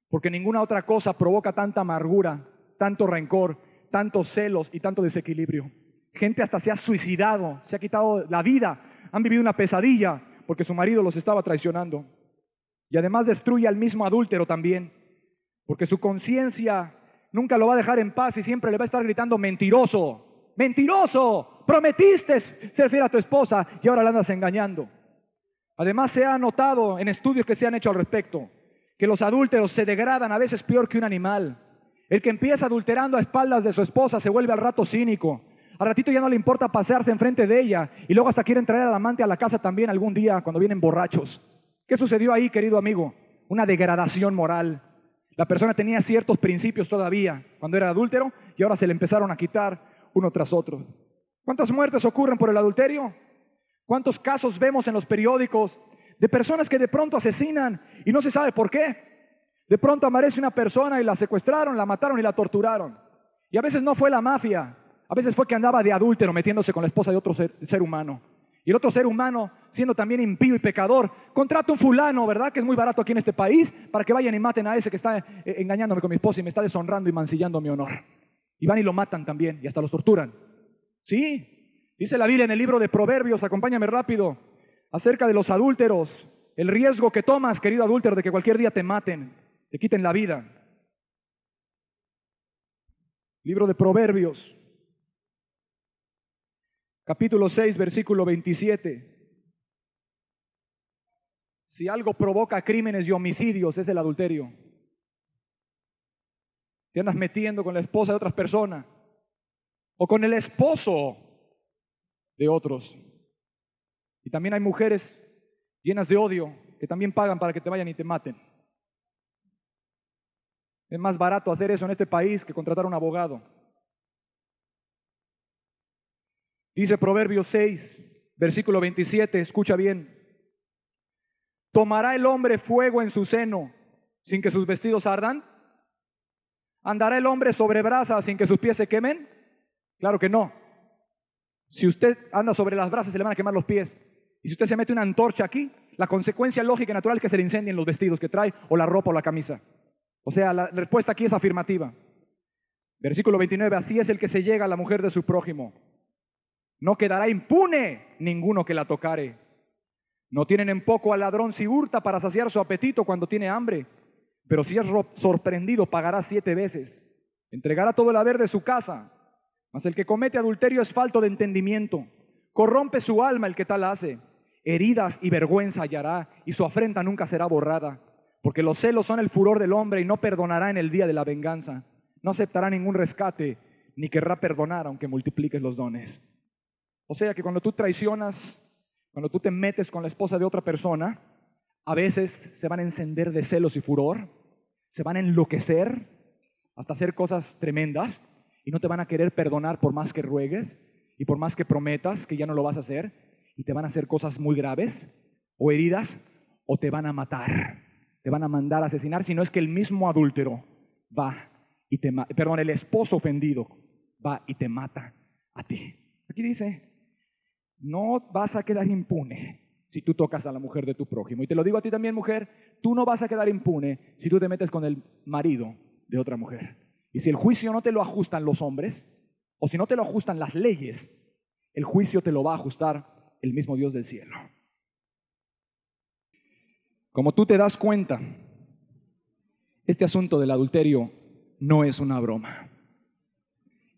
porque ninguna otra cosa provoca tanta amargura, tanto rencor, tantos celos y tanto desequilibrio. Gente hasta se ha suicidado, se ha quitado la vida, han vivido una pesadilla porque su marido los estaba traicionando. Y además destruye al mismo adúltero también, porque su conciencia nunca lo va a dejar en paz y siempre le va a estar gritando: mentiroso, mentiroso, prometiste ser fiel a tu esposa y ahora la andas engañando. Además se ha notado en estudios que se han hecho al respecto que los adúlteros se degradan a veces peor que un animal. El que empieza adulterando a espaldas de su esposa se vuelve al rato cínico. Al ratito ya no le importa pasearse enfrente de ella y luego hasta quieren traer al amante a la casa también algún día cuando vienen borrachos. ¿Qué sucedió ahí, querido amigo? Una degradación moral. La persona tenía ciertos principios todavía cuando era adúltero y ahora se le empezaron a quitar uno tras otro. ¿Cuántas muertes ocurren por el adulterio? ¿Cuántos casos vemos en los periódicos de personas que de pronto asesinan y no se sabe por qué? De pronto aparece una persona y la secuestraron, la mataron y la torturaron. Y a veces no fue la mafia, a veces fue que andaba de adúltero metiéndose con la esposa de otro ser humano. Y el otro ser humano, siendo también impío y pecador, contrata un fulano, ¿verdad? Que es muy barato aquí en este país, para que vayan y maten a ese que está engañándome con mi esposa y me está deshonrando y mancillando mi honor. Y van y lo matan también y hasta los torturan. Sí, dice la Biblia en el libro de Proverbios, acompáñame rápido, acerca de los adúlteros, el riesgo que tomas, querido adúltero, de que cualquier día te maten, te quiten la vida. Libro de Proverbios, capítulo 6, versículo 27. Si algo provoca crímenes y homicidios es el adulterio. Te andas metiendo con la esposa de otras personas o con el esposo de otros. Y también hay mujeres llenas de odio que también pagan para que te vayan y te maten. Es más barato hacer eso en este país que contratar a un abogado. Dice Proverbios 6, versículo 27, escucha bien. ¿Tomará el hombre fuego en su seno sin que sus vestidos ardan? ¿Andará el hombre sobre brasas sin que sus pies se quemen? Claro que no. Si usted anda sobre las brasas se le van a quemar los pies. Y si usted se mete una antorcha aquí, la consecuencia lógica y natural es que se le incendien los vestidos que trae, o la ropa o la camisa. O sea, la respuesta aquí es afirmativa. Versículo 29, así es el que se llega a la mujer de su prójimo. No quedará impune ninguno que la tocare. No tienen en poco al ladrón si hurta para saciar su apetito cuando tiene hambre, pero si es sorprendido pagará 7 veces. Entregará todo el haber de su casa, mas el que comete adulterio es falto de entendimiento. Corrompe su alma el que tal hace. Heridas y vergüenza hallará, y su afrenta nunca será borrada. Porque los celos son el furor del hombre y no perdonará en el día de la venganza. No aceptará ningún rescate, ni querrá perdonar aunque multipliques los dones. O sea que cuando tú traicionas, cuando tú te metes con la esposa de otra persona, A veces se van a encender de celos y furor, se van a enloquecer hasta hacer cosas tremendas y no te van a querer perdonar por más que ruegues y por más que prometas que ya no lo vas a hacer, y te van a hacer cosas muy graves o heridas, o te van a matar, te van a mandar a asesinar, si no es que el mismo adúltero va y te mata, perdón, el esposo ofendido va y te mata a ti. Aquí dice, no vas a quedar impune si tú tocas a la mujer de tu prójimo. Y te lo digo a ti también, mujer, tú no vas a quedar impune si tú te metes con el marido de otra mujer. Y si el juicio no te lo ajustan los hombres, o si no te lo ajustan las leyes, el juicio te lo va a ajustar el mismo Dios del cielo. Como tú te das cuenta, este asunto del adulterio no es una broma.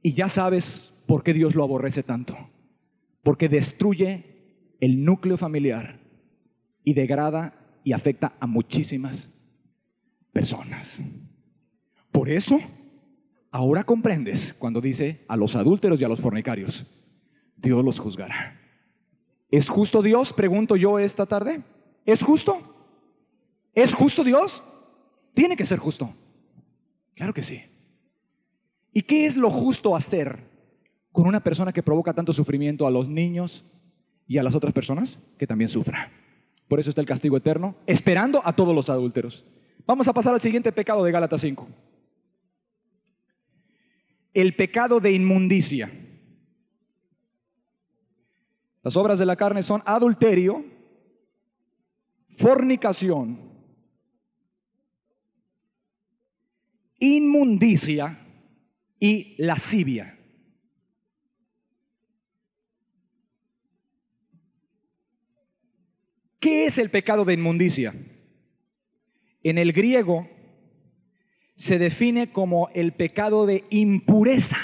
Y ya sabes por qué Dios lo aborrece tanto. Porque destruye el núcleo familiar y degrada y afecta a muchísimas personas. Por eso, ahora comprendes cuando dice a los adúlteros y a los fornicarios, Dios los juzgará. ¿Es justo Dios? Pregunto yo esta tarde. ¿Es justo? ¿Es justo Dios? Tiene que ser justo. Claro que sí. ¿Y qué es lo justo hacer con una persona que provoca tanto sufrimiento a los niños y a las otras personas? Que también sufra. Por eso está el castigo eterno, esperando a todos los adúlteros. Vamos a pasar al siguiente pecado de Gálatas 5. El pecado de inmundicia. Las obras de la carne son adulterio, fornicación, inmundicia y lascivia. ¿Qué es el pecado de inmundicia? En el griego se define como el pecado de impureza.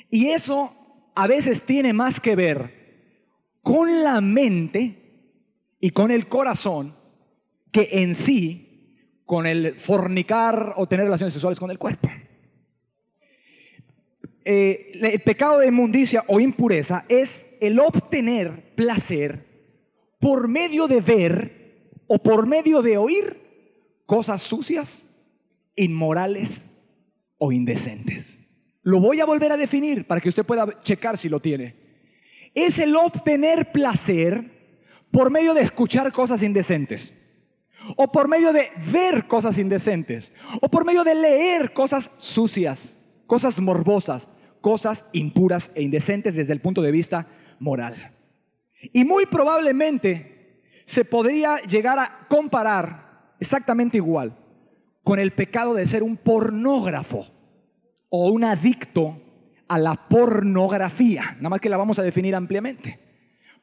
Y eso a veces tiene más que ver con la mente y con el corazón que en sí con el fornicar o tener relaciones sexuales con el cuerpo. El pecado de inmundicia o impureza es el obtener placer por medio de ver o por medio de oír cosas sucias, inmorales o indecentes. Lo voy a volver a definir para que usted pueda checar si lo tiene. Es el obtener placer por medio de escuchar cosas indecentes, o por medio de ver cosas indecentes, o por medio de leer cosas sucias, cosas morbosas, cosas impuras e indecentes desde el punto de vista moral. Y muy probablemente se podría llegar a comparar exactamente igual con el pecado de ser un pornógrafo o un adicto a la pornografía, nada más que la vamos a definir ampliamente.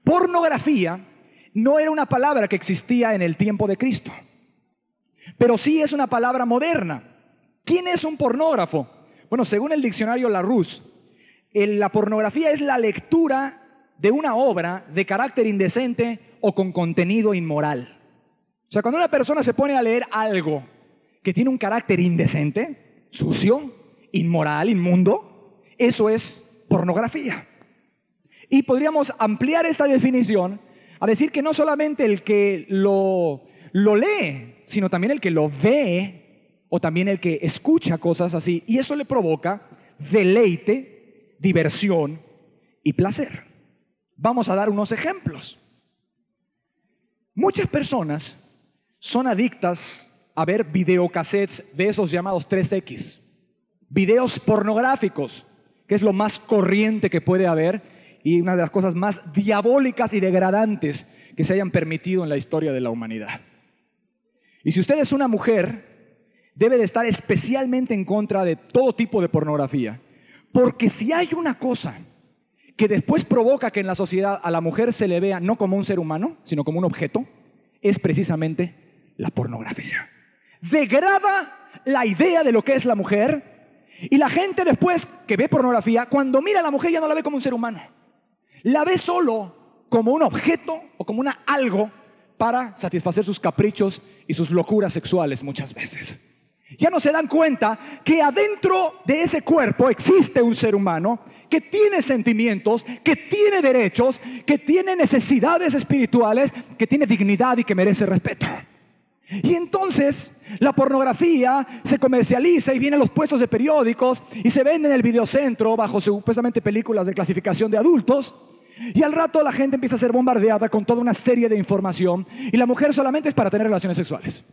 Pornografía no era una palabra que existía en el tiempo de Cristo, pero sí es una palabra moderna. ¿Quién es un pornógrafo? Bueno, según el diccionario Larousse, la pornografía es la lectura de una obra de carácter indecente o con contenido inmoral. O sea, cuando una persona se pone a leer algo que tiene un carácter indecente, sucio, inmoral, inmundo, eso es pornografía. Y podríamos ampliar esta definición a decir que no solamente el que lo lee, sino también el que lo ve o también el que escucha cosas así, y eso le provoca deleite, diversión y placer. Vamos a dar unos ejemplos. Muchas personas son adictas a ver videocassettes de esos llamados 3X, videos pornográficos, que es lo más corriente que puede haber y una de las cosas más diabólicas y degradantes que se hayan permitido en la historia de la humanidad. Y si usted es una mujer, debe de estar especialmente en contra de todo tipo de pornografía, porque si hay una cosa que después provoca que en la sociedad a la mujer se le vea no como un ser humano, sino como un objeto, es precisamente la pornografía. Degrada la idea de lo que es la mujer, y la gente después que ve pornografía, cuando mira a la mujer ya no la ve como un ser humano, la ve solo como un objeto o como una algo para satisfacer sus caprichos y sus locuras sexuales muchas veces. Ya no se dan cuenta que adentro de ese cuerpo existe un ser humano que tiene sentimientos, que tiene derechos, que tiene necesidades espirituales, que tiene dignidad y que merece respeto. Y entonces la pornografía se comercializa y vienen los puestos de periódicos y se vende en el videocentro bajo supuestamente películas de clasificación de adultos. Y al rato la gente empieza a ser bombardeada con toda una serie de información y la mujer solamente es para tener relaciones sexuales.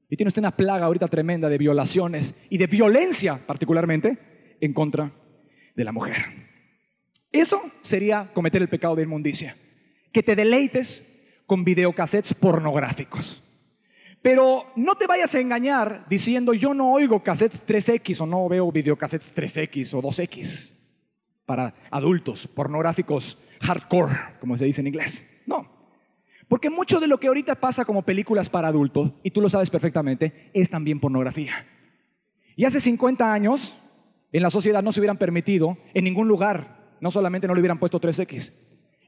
Y tiene usted una plaga ahorita tremenda de violaciones y de violencia particularmente en contra de la mujer. Eso sería cometer el pecado de inmundicia, que te deleites con videocassettes pornográficos. Pero no te vayas a engañar diciendo yo no oigo cassettes 3X o no veo videocassettes 3X o 2X para adultos, pornográficos hardcore, como se dice en inglés. No, porque mucho de lo que ahorita pasa como películas para adultos, y tú lo sabes perfectamente, es también pornografía. Y hace 50 años en la sociedad no se hubieran permitido en ningún lugar, no solamente no le hubieran puesto 3X.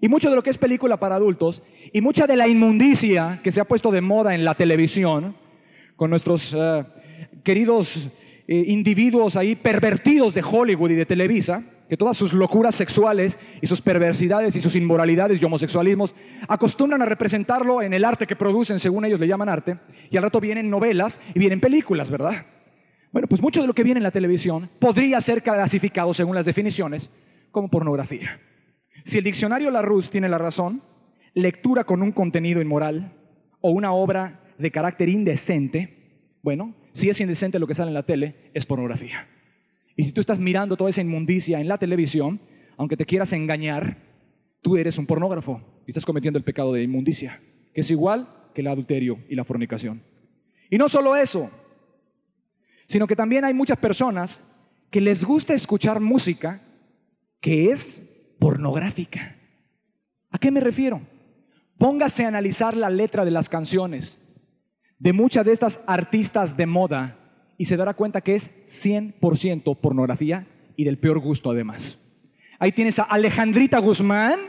Y mucho de lo que es película para adultos y mucha de la inmundicia que se ha puesto de moda en la televisión con nuestros queridos individuos ahí pervertidos de Hollywood y de Televisa, que todas sus locuras sexuales y sus perversidades y sus inmoralidades y homosexualismos acostumbran a representarlo en el arte que producen, según ellos le llaman arte, y al rato vienen novelas y vienen películas, ¿verdad? Bueno, pues mucho de lo que viene en la televisión podría ser clasificado, según las definiciones, como pornografía. Si el diccionario Larousse tiene la razón, lectura con un contenido inmoral o una obra de carácter indecente, bueno, si es indecente lo que sale en la tele, es pornografía. Y si tú estás mirando toda esa inmundicia en la televisión, aunque te quieras engañar, tú eres un pornógrafo y estás cometiendo el pecado de inmundicia, que es igual que el adulterio y la fornicación. Y no solo eso, sino que también hay muchas personas que les gusta escuchar música que es pornográfica. ¿A qué me refiero? Póngase a analizar la letra de las canciones de muchas de estas artistas de moda y se dará cuenta que es 100% pornografía y del peor gusto además. Ahí tienes a Alejandrita Guzmán,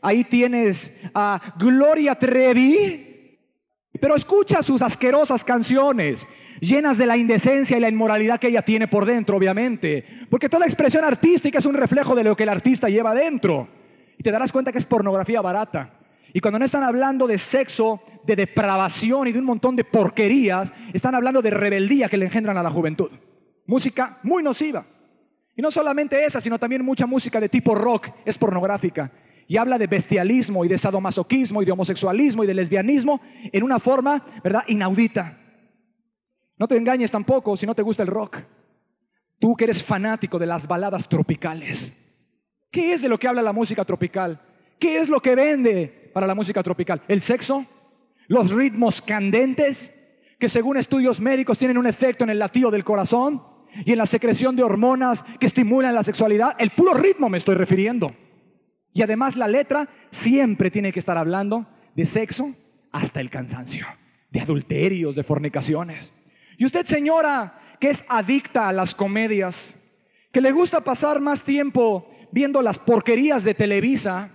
ahí tienes a Gloria Trevi, pero escucha sus asquerosas canciones, llenas de la indecencia y la inmoralidad que ella tiene por dentro, obviamente, porque toda expresión artística es un reflejo de lo que el artista lleva dentro, y te darás cuenta que es pornografía barata. Y cuando no están hablando de sexo, de depravación y de un montón de porquerías, están hablando de rebeldía que le engendran a la juventud. Música muy nociva. Y no solamente esa, sino también mucha música de tipo rock es pornográfica. Y habla de bestialismo y de sadomasoquismo y de homosexualismo y de lesbianismo en una forma, ¿verdad?, inaudita. No te engañes tampoco si no te gusta el rock. Tú que eres fanático de las baladas tropicales. ¿Qué es de lo que habla la música tropical? ¿Qué es lo que vende para la música tropical? ¿El sexo? ¿Los ritmos candentes? Que según estudios médicos tienen un efecto en el latido del corazón y en la secreción de hormonas que estimulan la sexualidad. El puro ritmo me estoy refiriendo. Y además la letra siempre tiene que estar hablando de sexo hasta el cansancio, de adulterios, de fornicaciones. Y usted, señora, que es adicta a las comedias, que le gusta pasar más tiempo viendo las porquerías de Televisa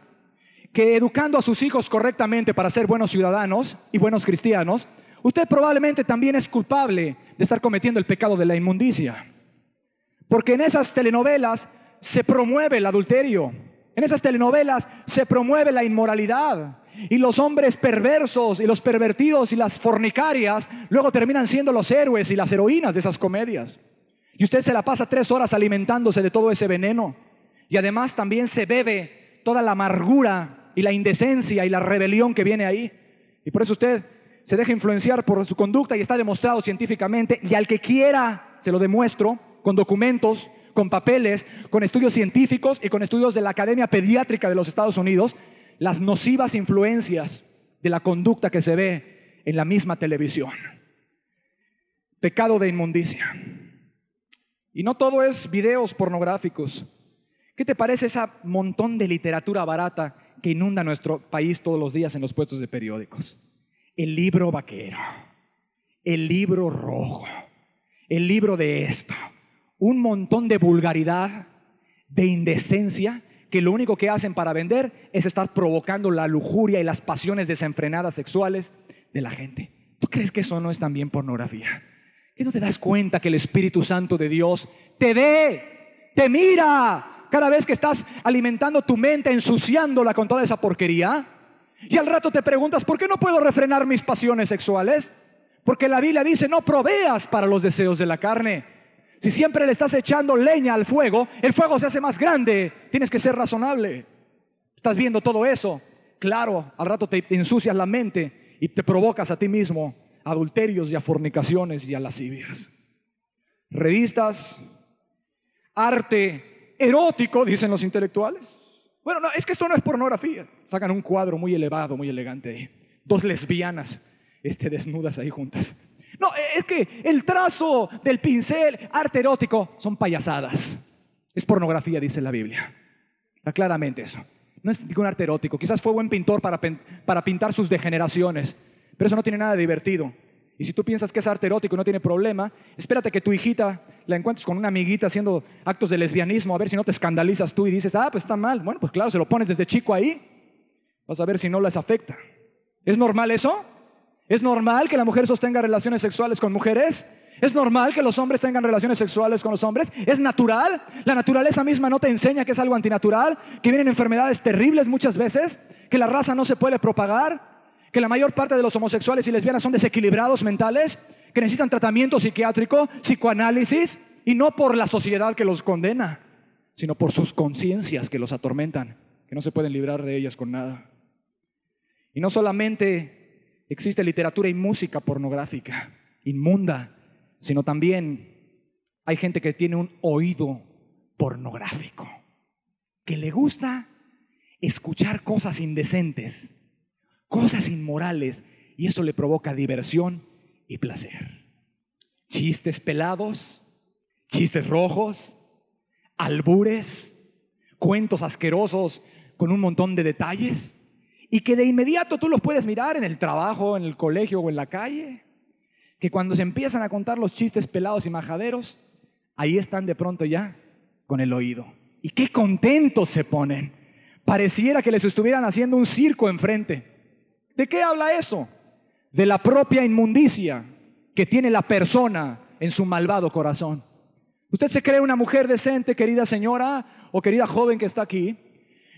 que educando a sus hijos correctamente para ser buenos ciudadanos y buenos cristianos, usted probablemente también es culpable de estar cometiendo el pecado de la inmundicia. Porque en esas telenovelas se promueve el adulterio, en esas telenovelas se promueve la inmoralidad. Y los hombres perversos y los pervertidos y las fornicarias luego terminan siendo los héroes y las heroínas de esas comedias. Y usted se la pasa 3 horas alimentándose de todo ese veneno. Y además también se bebe toda la amargura y la indecencia y la rebelión que viene ahí. Y por eso usted se deja influenciar por su conducta y está demostrado científicamente. Y al que quiera se lo demuestro con documentos, con papeles, con estudios científicos y con estudios de la Academia Pediátrica de los Estados Unidos, las nocivas influencias de la conducta que se ve en la misma televisión. Pecado de inmundicia. Y no todo es videos pornográficos. ¿Qué te parece ese montón de literatura barata que inunda nuestro país todos los días en los puestos de periódicos? El libro vaquero, el libro rojo, el libro de esto. Un montón de vulgaridad, de indecencia, que lo único que hacen para vender es estar provocando la lujuria y las pasiones desenfrenadas sexuales de la gente. ¿Tú crees que eso no es también pornografía? ¿Qué no te das cuenta que el Espíritu Santo de Dios te ve, te mira cada vez que estás alimentando tu mente, ensuciándola con toda esa porquería? Y al rato te preguntas, ¿por qué no puedo refrenar mis pasiones sexuales? Porque la Biblia dice, no proveas para los deseos de la carne. Si siempre le estás echando leña al fuego, el fuego se hace más grande. Tienes que ser razonable. ¿Estás viendo todo eso? Claro, al rato te ensucias la mente y te provocas a ti mismo adulterios y a fornicaciones y a lascivias. Revistas, arte erótico, dicen los intelectuales. Bueno, no, es que esto no es pornografía. Sacan un cuadro muy elevado, muy elegante ahí. Dos lesbianas desnudas ahí juntas. No, es que el trazo del pincel, arte erótico, son payasadas. Es pornografía, dice la Biblia. Está claramente eso. No es ningún arte erótico. Quizás fue buen pintor para pintar sus degeneraciones, pero eso no tiene nada de divertido. Y si tú piensas que es arte erótico y no tiene problema, espérate que tu hijita la encuentres con una amiguita haciendo actos de lesbianismo, a ver si no te escandalizas tú y dices, pues está mal. Bueno, pues claro, se lo pones desde chico ahí. Vas a ver si no les afecta. ¿Es normal eso? ¿Es normal que la mujer sostenga relaciones sexuales con mujeres? ¿Es normal que los hombres tengan relaciones sexuales con los hombres? ¿Es natural? ¿La naturaleza misma no te enseña que es algo antinatural? ¿Que vienen enfermedades terribles muchas veces? ¿Que la raza no se puede propagar? ¿Que la mayor parte de los homosexuales y lesbianas son desequilibrados mentales? ¿Que necesitan tratamiento psiquiátrico, psicoanálisis? Y no por la sociedad que los condena, sino por sus conciencias que los atormentan, que no se pueden librar de ellas con nada. Y no solamente existe literatura y música pornográfica, inmunda, sino también hay gente que tiene un oído pornográfico, que le gusta escuchar cosas indecentes, cosas inmorales, y eso le provoca diversión y placer. Chistes pelados, chistes rojos, albures, cuentos asquerosos con un montón de detalles, y que de inmediato tú los puedes mirar en el trabajo, en el colegio o en la calle, que cuando se empiezan a contar los chistes pelados y majaderos, ahí están de pronto ya con el oído. Y qué contentos se ponen. Pareciera que les estuvieran haciendo un circo enfrente. ¿De qué habla eso? De la propia inmundicia que tiene la persona en su malvado corazón. Usted se cree una mujer decente, querida señora o querida joven que está aquí,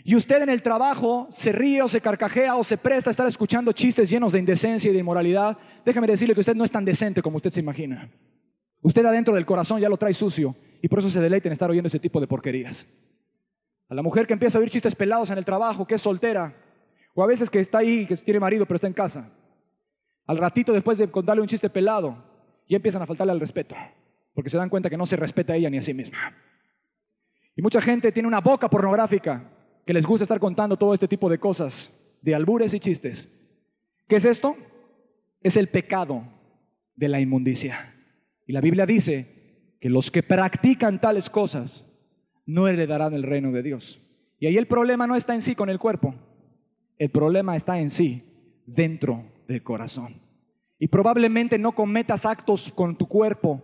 y usted en el trabajo se ríe o se carcajea o se presta a estar escuchando chistes llenos de indecencia y de inmoralidad. Déjame decirle que usted no es tan decente como usted se imagina. Usted adentro del corazón ya lo trae sucio y por eso se deleita en estar oyendo ese tipo de porquerías. A la mujer que empieza a oír chistes pelados en el trabajo, que es soltera, o a veces que está ahí, que tiene marido pero está en casa, al ratito después de contarle un chiste pelado, ya empiezan a faltarle al respeto, porque se dan cuenta que no se respeta a ella ni a sí misma. Y mucha gente tiene una boca pornográfica, que les gusta estar contando todo este tipo de cosas, de albures y chistes. ¿Qué es esto? Es el pecado de la inmundicia. Y la Biblia dice que los que practican tales cosas no heredarán el reino de Dios. Y ahí el problema no está en sí con el cuerpo, el problema está en sí dentro del corazón. Y probablemente no cometas actos con tu cuerpo,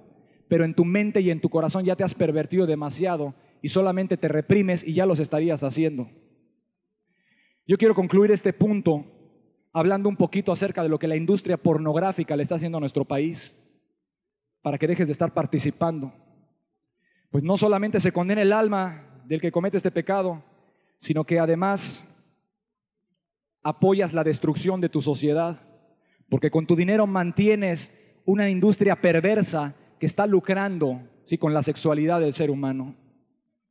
pero en tu mente y en tu corazón ya te has pervertido demasiado y solamente te reprimes y ya los estarías haciendo. Yo quiero concluir este punto hablando un poquito acerca de lo que la industria pornográfica le está haciendo a nuestro país, para que dejes de estar participando. Pues no solamente se condena el alma del que comete este pecado, sino que además apoyas la destrucción de tu sociedad, porque con tu dinero mantienes una industria perversa que está lucrando, ¿sí?, con la sexualidad del ser humano.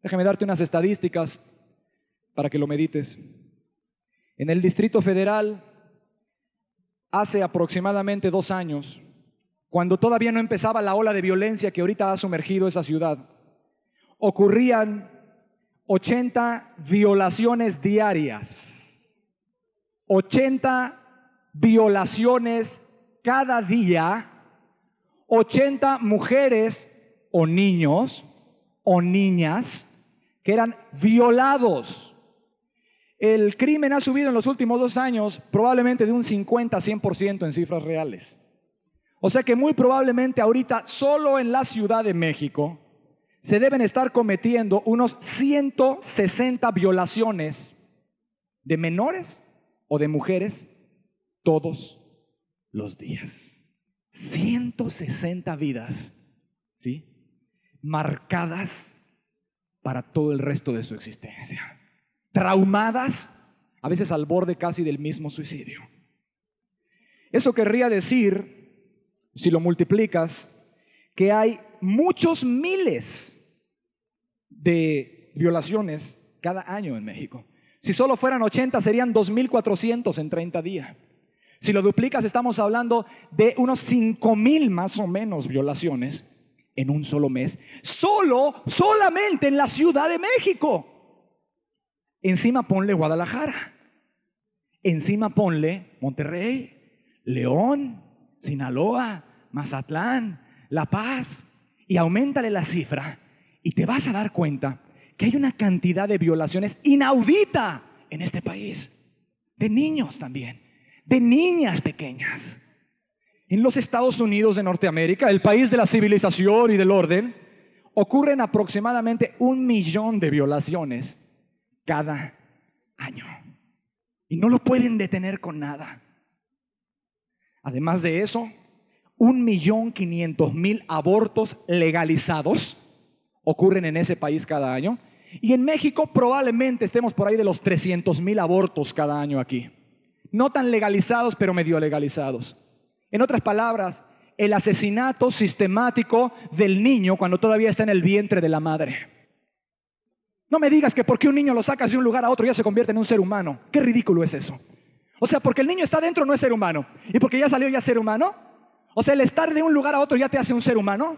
Déjame darte unas estadísticas para que lo medites. En el Distrito Federal, hace aproximadamente 2 años, cuando todavía no empezaba la ola de violencia que ahorita ha sumergido esa ciudad, ocurrían 80 violaciones diarias. 80 violaciones cada día, 80 mujeres o niños o niñas que eran violados. El crimen ha subido en los últimos 2 años probablemente de un 50 a 100% en cifras reales. O sea que muy probablemente ahorita solo en la Ciudad de México se deben estar cometiendo unos 160 violaciones de menores o de mujeres todos los días. 160 vidas, ¿sí?, marcadas para todo el resto de su existencia, traumadas, a veces al borde casi del mismo suicidio. Eso querría decir, si lo multiplicas, que hay muchos miles de violaciones cada año en México. Si solo fueran 80, serían 2,400 en 30 días. Si lo duplicas, estamos hablando de unos 5,000 más o menos violaciones en un solo mes. Solamente en la Ciudad de México. Encima ponle Guadalajara. Encima ponle Monterrey, León, Sinaloa, Mazatlán, La Paz. Y auméntale la cifra y te vas a dar cuenta que hay una cantidad de violaciones inaudita en este país. De niños también, de niñas pequeñas. En los Estados Unidos de Norteamérica, el país de la civilización y del orden, ocurren aproximadamente 1 millón de violaciones cada año. Y no lo pueden detener con nada. Además de eso, 1,500,000 abortos legalizados ocurren en ese país cada año. Y en México probablemente estemos por ahí de los 300,000 abortos cada año aquí. No tan legalizados, pero medio legalizados. En otras palabras, el asesinato sistemático del niño cuando todavía está en el vientre de la madre. No me digas que porque un niño lo sacas de un lugar a otro ya se convierte en un ser humano. Qué ridículo es eso. O sea, porque el niño está dentro no es ser humano. Y porque ya salió ya es ser humano. O sea, el estar de un lugar a otro ya te hace un ser humano.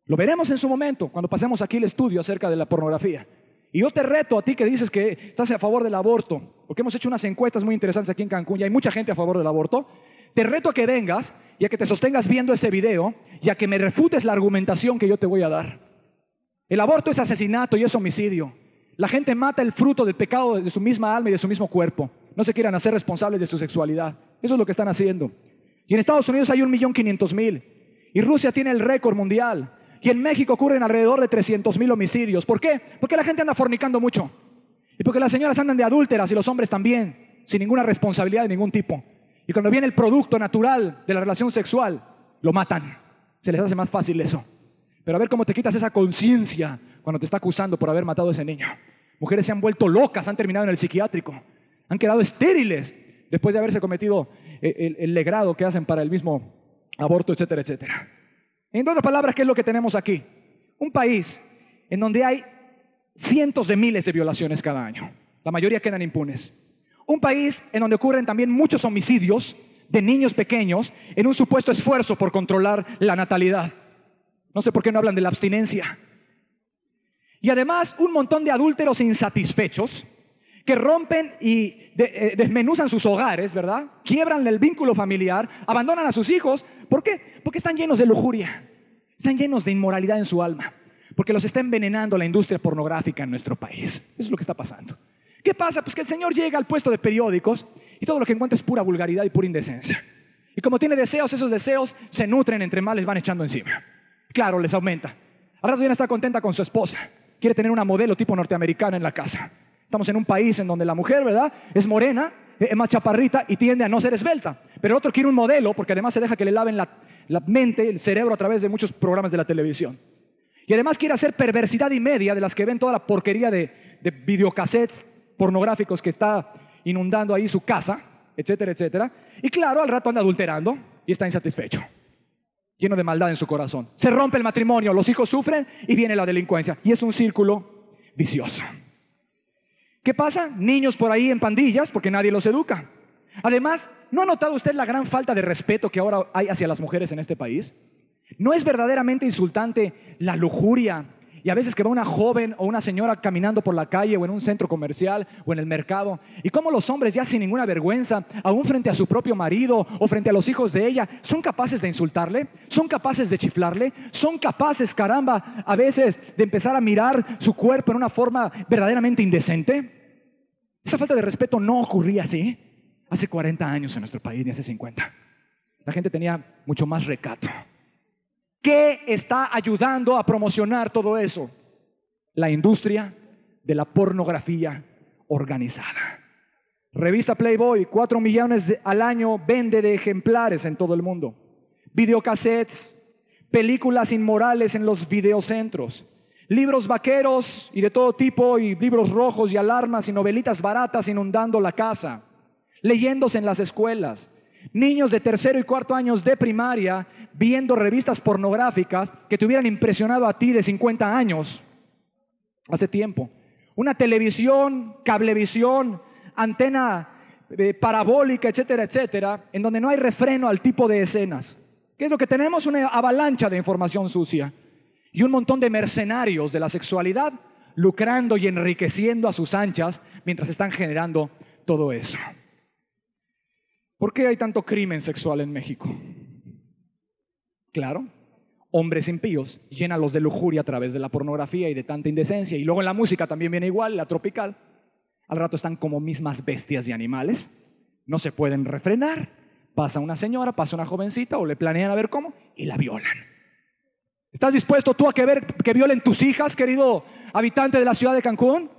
Lo veremos en su momento, cuando pasemos aquí el estudio acerca de la pornografía. Y yo te reto a ti que dices que estás a favor del aborto, porque hemos hecho unas encuestas muy interesantes aquí en Cancún y hay mucha gente a favor del aborto. Te reto a que vengas y a que te sostengas viendo ese video y a que me refutes la argumentación que yo te voy a dar. El aborto es asesinato y es homicidio. La gente mata el fruto del pecado de su misma alma y de su mismo cuerpo. No se quieran hacer responsables de su sexualidad. Eso es lo que están haciendo. Y en Estados Unidos hay 1,500,000. Y Rusia tiene el récord mundial. Y en México ocurren alrededor de 300,000 homicidios. ¿Por qué? Porque la gente anda fornicando mucho. Y porque las señoras andan de adúlteras y los hombres también, sin ninguna responsabilidad de ningún tipo. Y cuando viene el producto natural de la relación sexual, lo matan. Se les hace más fácil eso. Pero a ver cómo te quitas esa conciencia cuando te está acusando por haber matado a ese niño. Mujeres se han vuelto locas, han terminado en el psiquiátrico. Han quedado estériles después de haberse cometido el legrado que hacen para el mismo aborto, etcétera, etcétera. En otras palabras, ¿qué es lo que tenemos aquí? Un país en donde hay cientos de miles de violaciones cada año. La mayoría quedan impunes. Un país en donde ocurren también muchos homicidios de niños pequeños en un supuesto esfuerzo por controlar la natalidad. No sé por qué no hablan de la abstinencia. Y además un montón de adúlteros insatisfechos que rompen y desmenuzan sus hogares, ¿verdad? Quiebran el vínculo familiar, abandonan a sus hijos. ¿Por qué? Porque están llenos de lujuria, están llenos de inmoralidad en su alma, porque los está envenenando la industria pornográfica en nuestro país. Eso es lo que está pasando. ¿Qué pasa? Pues que el señor llega al puesto de periódicos y todo lo que encuentra es pura vulgaridad y pura indecencia. Y como tiene deseos, esos deseos se nutren entre más les van echando encima. Claro, les aumenta. Al rato ya no está contenta con su esposa. Quiere tener una modelo tipo norteamericana en la casa. Estamos en un país en donde la mujer, ¿verdad?, es morena, es más chaparrita y tiende a no ser esbelta. Pero el otro quiere un modelo porque además se deja que le laven la mente, el cerebro a través de muchos programas de la televisión. Y además quiere hacer perversidad y media de las que ven toda la porquería de videocassettes pornográficos que está inundando ahí su casa, etcétera, etcétera. Y claro, al rato anda adulterando y está insatisfecho, lleno de maldad en su corazón. Se rompe el matrimonio, los hijos sufren y viene la delincuencia. Y es un círculo vicioso. ¿Qué pasa? Niños por ahí en pandillas porque nadie los educa. Además, ¿no ha notado usted la gran falta de respeto que ahora hay hacia las mujeres en este país? ¿No es verdaderamente insultante la lujuria? Y a veces que va una joven o una señora caminando por la calle o en un centro comercial o en el mercado, y cómo los hombres ya sin ninguna vergüenza, aún frente a su propio marido o frente a los hijos de ella, son capaces de insultarle, son capaces de chiflarle, son capaces, caramba, a veces de empezar a mirar su cuerpo en una forma verdaderamente indecente. Esa falta de respeto no ocurría así hace 40 años en nuestro país, ni hace 50. La gente tenía mucho más recato. ¿Qué está ayudando a promocionar todo eso? La industria de la pornografía organizada. Revista Playboy, 4 millones al año vende de ejemplares en todo el mundo. videocassettes, películas inmorales en los videocentros, libros vaqueros y de todo tipo, y libros rojos y alarmas y novelitas baratas inundando la casa, leyéndose en las escuelas, niños de tercero y cuarto años de primaria viendo revistas pornográficas que te hubieran impresionado a ti de 50 años hace tiempo, una televisión, cablevisión, antena parabólica, etcétera, etcétera, en donde no hay refreno al tipo de escenas. ¿Qué es lo que tenemos? Una avalancha de información sucia y un montón de mercenarios de la sexualidad lucrando y enriqueciendo a sus anchas mientras están generando todo eso. ¿Por qué hay tanto crimen sexual en México? Claro, hombres impíos, llénalos de lujuria a través de la pornografía y de tanta indecencia. Y luego en la música también viene igual, la tropical. Al rato están como mismas bestias y animales, no se pueden refrenar. Pasa una señora, pasa una jovencita, o le planean a ver cómo, y la violan. ¿Estás dispuesto tú a que violen tus hijas, querido habitante de la ciudad de Cancún?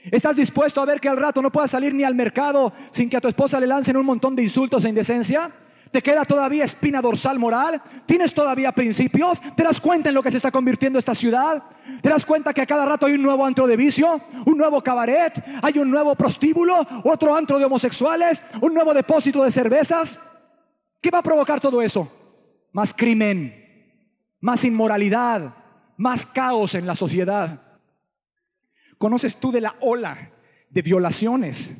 ¿Estás dispuesto a ver que al rato no puedas salir ni al mercado sin que a tu esposa le lancen un montón de insultos e indecencia? ¿Te queda todavía espina dorsal moral? ¿Tienes todavía principios? ¿Te das cuenta en lo que se está convirtiendo esta ciudad? ¿Te das cuenta que a cada rato hay un nuevo antro de vicio? ¿Un nuevo cabaret? ¿Hay un nuevo prostíbulo? ¿Otro antro de homosexuales? ¿Un nuevo depósito de cervezas? ¿Qué va a provocar todo eso? Más crimen, más inmoralidad, más caos en la sociedad. ¿Conoces tú de la ola de violaciones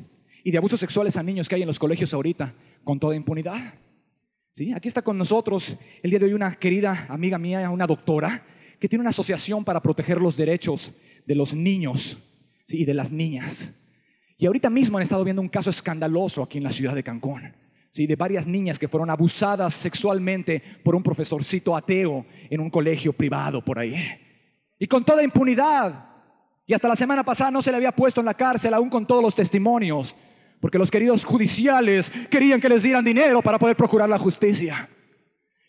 y de abusos sexuales a niños que hay en los colegios ahorita con toda impunidad? ¿Sí? Aquí está con nosotros el día de hoy una querida amiga mía, una doctora, que tiene una asociación para proteger los derechos de los niños, ¿sí? Y de las niñas. Y ahorita mismo han estado viendo un caso escandaloso aquí en la ciudad de Cancún. Sí, de varias niñas que fueron abusadas sexualmente por un profesorcito ateo en un colegio privado por ahí. Y con toda impunidad. Y hasta la semana pasada no se le había puesto en la cárcel, aún con todos los testimonios, porque los queridos judiciales querían que les dieran dinero para poder procurar la justicia.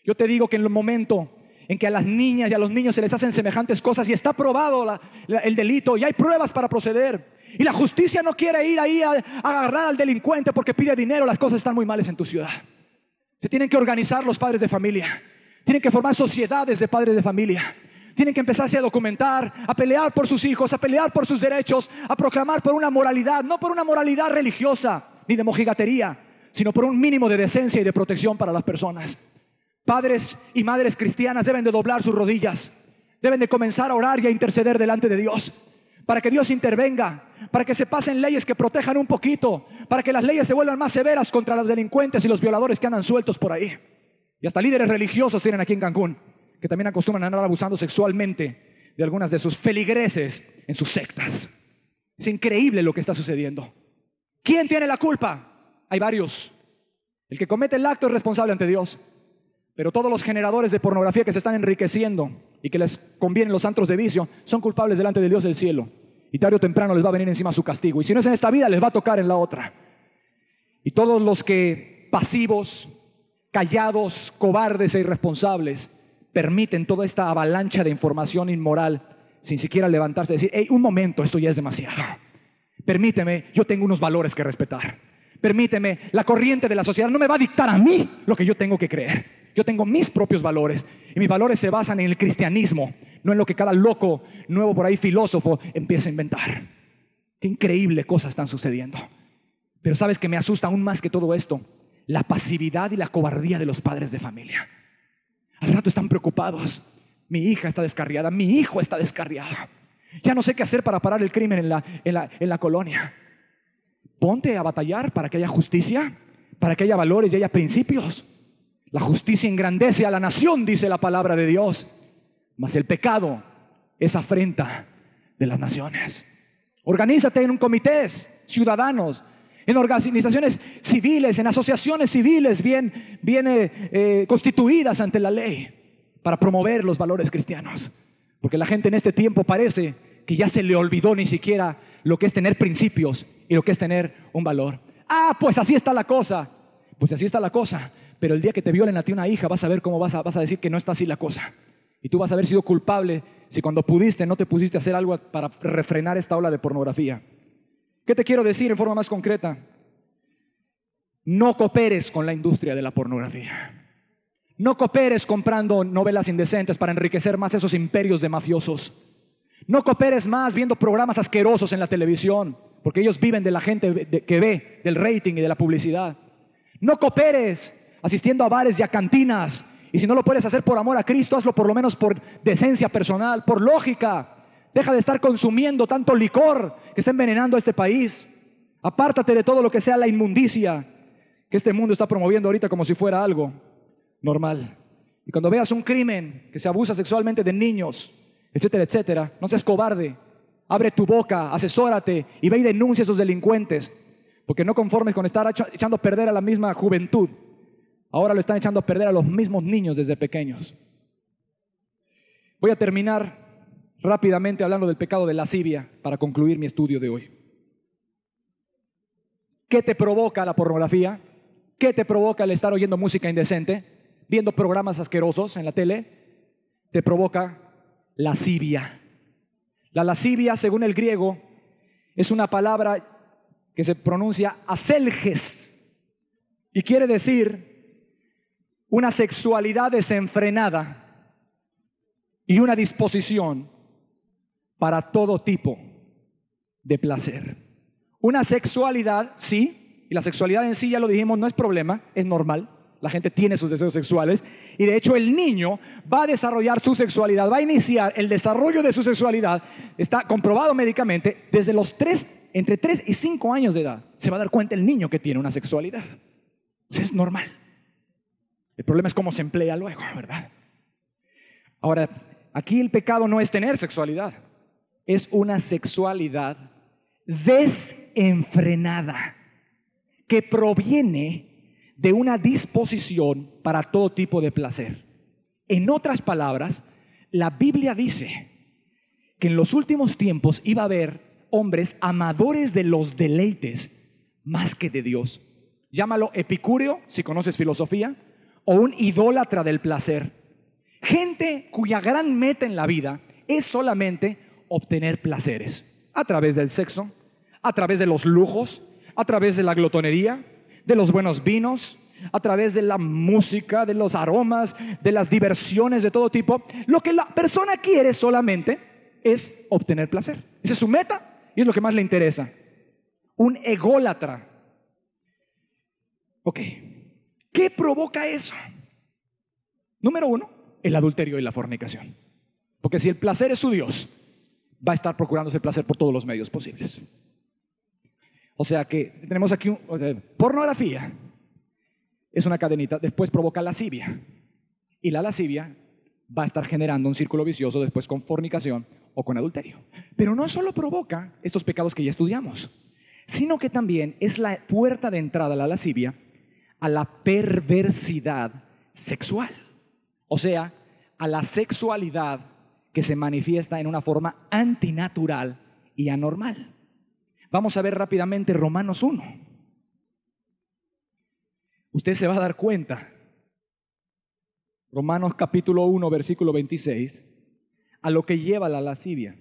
Yo te digo que en el momento en que a las niñas y a los niños se les hacen semejantes cosas y está probado el delito y hay pruebas para proceder, y la justicia no quiere ir ahí a agarrar al delincuente porque pide dinero, las cosas están muy males en tu ciudad. Se tienen que organizar los padres de familia, tienen que formar sociedades de padres de familia, tienen que empezarse a documentar, a pelear por sus hijos, a pelear por sus derechos, a proclamar por una moralidad, no por una moralidad religiosa ni de mojigatería, sino por un mínimo de decencia y de protección para las personas. Padres y madres cristianas deben de doblar sus rodillas, deben de comenzar a orar y a interceder delante de Dios, para que Dios intervenga, para que se pasen leyes que protejan un poquito, para que las leyes se vuelvan más severas contra los delincuentes y los violadores que andan sueltos por ahí. Y hasta líderes religiosos tienen aquí en Cancún, que también acostumbran a andar abusando sexualmente de algunas de sus feligreses en sus sectas. Es increíble lo que está sucediendo. ¿Quién tiene la culpa? Hay varios. El que comete el acto es responsable ante Dios, pero todos los generadores de pornografía que se están enriqueciendo y que les convienen los antros de vicio son culpables delante de Dios del cielo, y tarde o temprano les va a venir encima su castigo, y si no es en esta vida les va a tocar en la otra. Y todos los que pasivos, callados, cobardes e irresponsables permiten toda esta avalancha de información inmoral sin siquiera levantarse y decir: hey, un momento, esto ya es demasiado, permíteme, yo tengo unos valores que respetar, permíteme, la corriente de la sociedad no me va a dictar a mí lo que yo tengo que creer. Yo tengo mis propios valores y mis valores se basan en el cristianismo, no en lo que cada loco nuevo por ahí filósofo empieza a inventar. Qué increíble cosas están sucediendo. Pero ¿sabes qué me asusta aún más que todo esto? La pasividad y la cobardía de los padres de familia. Al rato están preocupados. Mi hija está descarriada, mi hijo está descarriado. Ya no sé qué hacer para parar el crimen en la colonia. Ponte a batallar para que haya justicia, para que haya valores y haya principios. La justicia engrandece a la nación, dice la palabra de Dios, mas el pecado es afrenta de las naciones. Organízate en comités ciudadanos, en organizaciones civiles, en asociaciones civiles bien constituidas ante la ley para promover los valores cristianos. Porque la gente en este tiempo parece que ya se le olvidó ni siquiera lo que es tener principios y lo que es tener un valor. Pues así está la cosa. Pues así está la cosa. Pero el día que te violen a ti una hija, vas a ver cómo vas a decir que no está así la cosa. Y tú vas a haber sido culpable si cuando pudiste no te pusiste a hacer algo para refrenar esta ola de pornografía. ¿Qué te quiero decir en forma más concreta? No cooperes con la industria de la pornografía. No cooperes comprando novelas indecentes para enriquecer más esos imperios de mafiosos. No cooperes más viendo programas asquerosos en la televisión, porque ellos viven de la gente que ve, del rating y de la publicidad. No cooperes asistiendo a bares y a cantinas. Y si no lo puedes hacer por amor a Cristo, hazlo por lo menos por decencia personal, por lógica. Deja de estar consumiendo tanto licor que está envenenando a este país. Apártate de todo lo que sea la inmundicia que este mundo está promoviendo ahorita como si fuera algo normal. Y cuando veas un crimen que se abusa sexualmente de niños, etcétera, etcétera, no seas cobarde. Abre tu boca, asesórate y ve y denuncia a esos delincuentes. Porque no conformes con estar echando a perder a la misma juventud, ahora lo están echando a perder a los mismos niños desde pequeños. Voy a terminar rápidamente hablando del pecado de lascivia para concluir mi estudio de hoy. ¿Qué te provoca la pornografía? ¿Qué te provoca el estar oyendo música indecente? Viendo programas asquerosos en la tele. Te provoca lascivia. La lascivia, según el griego, es una palabra que se pronuncia aselges y quiere decir una sexualidad desenfrenada y una disposición para todo tipo de placer. Una sexualidad, sí, y la sexualidad en sí, ya lo dijimos, no es problema, es normal. La gente tiene sus deseos sexuales y de hecho el niño va a desarrollar su sexualidad, va a iniciar el desarrollo de su sexualidad, está comprobado médicamente, desde los entre 3 y 5 años de edad. Se va a dar cuenta el niño que tiene una sexualidad. O sea, es normal. El problema es cómo se emplea luego, ¿verdad? Ahora, aquí el pecado no es tener sexualidad, es una sexualidad desenfrenada que proviene de una disposición para todo tipo de placer. En otras palabras, la Biblia dice que en los últimos tiempos iba a haber hombres amadores de los deleites más que de Dios. Llámalo epicúreo, si conoces filosofía, o un idólatra del placer. Gente cuya gran meta en la vida es solamente obtener placeres a través del sexo, a través de los lujos, a través de la glotonería, de los buenos vinos, a través de la música, de los aromas, de las diversiones de todo tipo. Lo que la persona quiere solamente es obtener placer. Esa es su meta y es lo que más le interesa. Un ególatra. Ok, ¿qué provoca eso? Número 1, el adulterio y la fornicación. Porque si el placer es su Dios, va a estar procurándose el placer por todos los medios posibles. O sea que tenemos aquí pornografía, es una cadenita, después provoca lascivia. Y la lascivia va a estar generando un círculo vicioso después con fornicación o con adulterio. Pero no solo provoca estos pecados que ya estudiamos, sino que también es la puerta de entrada a la lascivia a la perversidad sexual. O sea, a la sexualidad que se manifiesta en una forma antinatural y anormal. Vamos a ver rápidamente Romanos 1. Usted se va a dar cuenta, Romanos capítulo 1, versículo 26, a lo que lleva la lascivia.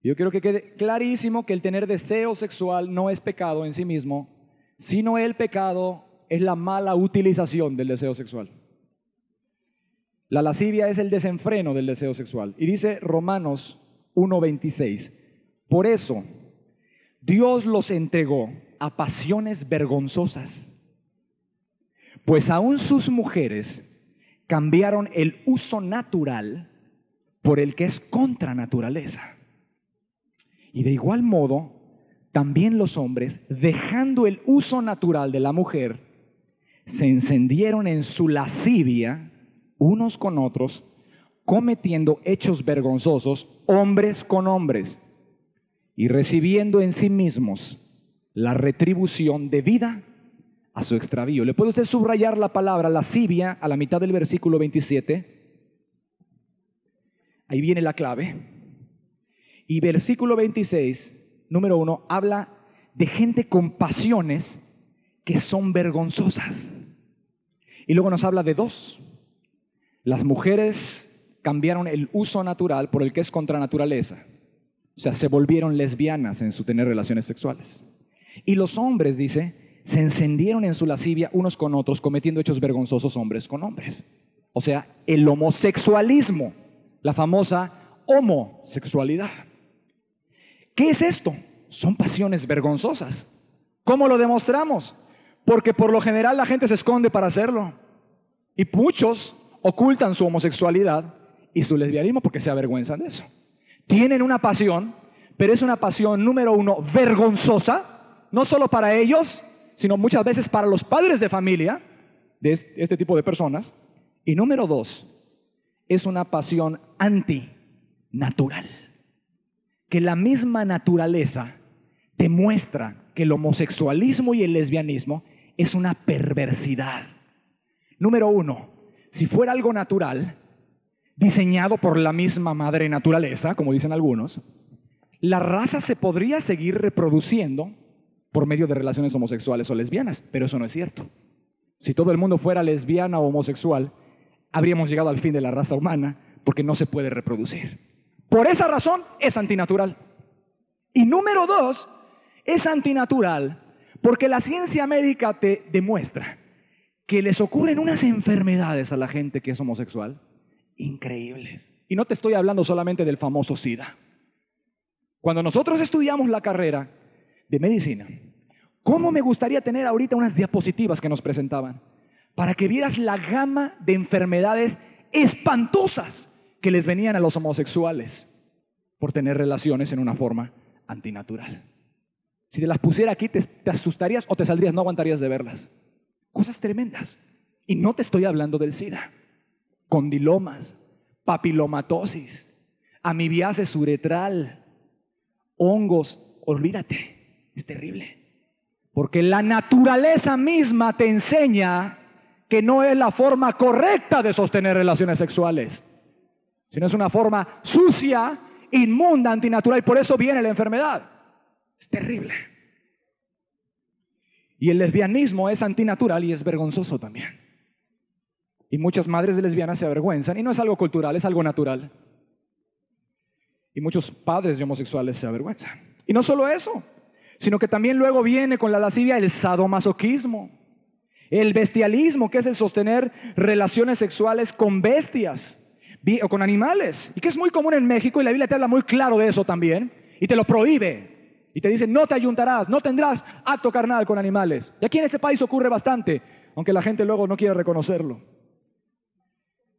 Yo quiero que quede clarísimo que el tener deseo sexual no es pecado en sí mismo, sino el pecado es la mala utilización del deseo sexual. La lascivia es el desenfreno del deseo sexual. Y dice Romanos 1:26, por eso Dios los entregó a pasiones vergonzosas, pues aún sus mujeres cambiaron el uso natural por el que es contra naturaleza. Y de igual modo, también los hombres, dejando el uso natural de la mujer, se encendieron en su lascivia unos con otros, cometiendo hechos vergonzosos, hombres con hombres, y recibiendo en sí mismos la retribución debida a su extravío. ¿Le puede usted subrayar la palabra lascivia a la mitad del versículo 27? Ahí viene la clave. Y versículo 26, número 1, habla de gente con pasiones que son vergonzosas. Y luego nos habla de 2. Las mujeres cambiaron el uso natural por el que es contra naturaleza. O sea, se volvieron lesbianas en su tener relaciones sexuales. Y los hombres, dice, se encendieron en su lascivia unos con otros, cometiendo hechos vergonzosos hombres con hombres. O sea, el homosexualismo, la famosa homosexualidad. ¿Qué es esto? Son pasiones vergonzosas. ¿Cómo lo demostramos? Porque por lo general la gente se esconde para hacerlo. Y muchos ocultan su homosexualidad y su lesbianismo porque se avergüenzan de eso. Tienen una pasión, pero es una pasión, número uno, vergonzosa, no solo para ellos, sino muchas veces para los padres de familia de este tipo de personas. Y número dos, es una pasión antinatural. Que la misma naturaleza demuestra que el homosexualismo y el lesbianismo es una perversidad. Número uno, si fuera algo natural, diseñado por la misma madre naturaleza, como dicen algunos, la raza se podría seguir reproduciendo por medio de relaciones homosexuales o lesbianas, pero eso no es cierto. Si todo el mundo fuera lesbiana o homosexual, habríamos llegado al fin de la raza humana porque no se puede reproducir. Por esa razón es antinatural. Y número dos, es antinatural porque la ciencia médica te demuestra que les ocurren unas enfermedades a la gente que es homosexual increíbles. Y no te estoy hablando solamente del famoso SIDA. Cuando nosotros estudiamos la carrera de medicina, ¿cómo me gustaría tener ahorita unas diapositivas que nos presentaban? Para que vieras la gama de enfermedades espantosas que les venían a los homosexuales por tener relaciones en una forma antinatural. Si te las pusiera aquí, te asustarías o te saldrías, no aguantarías de verlas. Cosas tremendas. Y no te estoy hablando del SIDA. Condilomas, papilomatosis, amibiasis uretral, hongos, olvídate, es terrible. Porque la naturaleza misma te enseña que no es la forma correcta de sostener relaciones sexuales, sino es una forma sucia, inmunda, antinatural, y por eso viene la enfermedad. Es terrible. Y el lesbianismo es antinatural y es vergonzoso también. Y muchas madres de lesbianas se avergüenzan, y no es algo cultural, es algo natural. Y muchos padres de homosexuales se avergüenzan. Y no solo eso, sino que también luego viene con la lascivia el sadomasoquismo, el bestialismo, que es el sostener relaciones sexuales con bestias o con animales, y que es muy común en México, y la Biblia te habla muy claro de eso también, y te lo prohíbe, y te dice, no te ayuntarás, no tendrás acto carnal con animales. Y aquí en este país ocurre bastante, aunque la gente luego no quiere reconocerlo.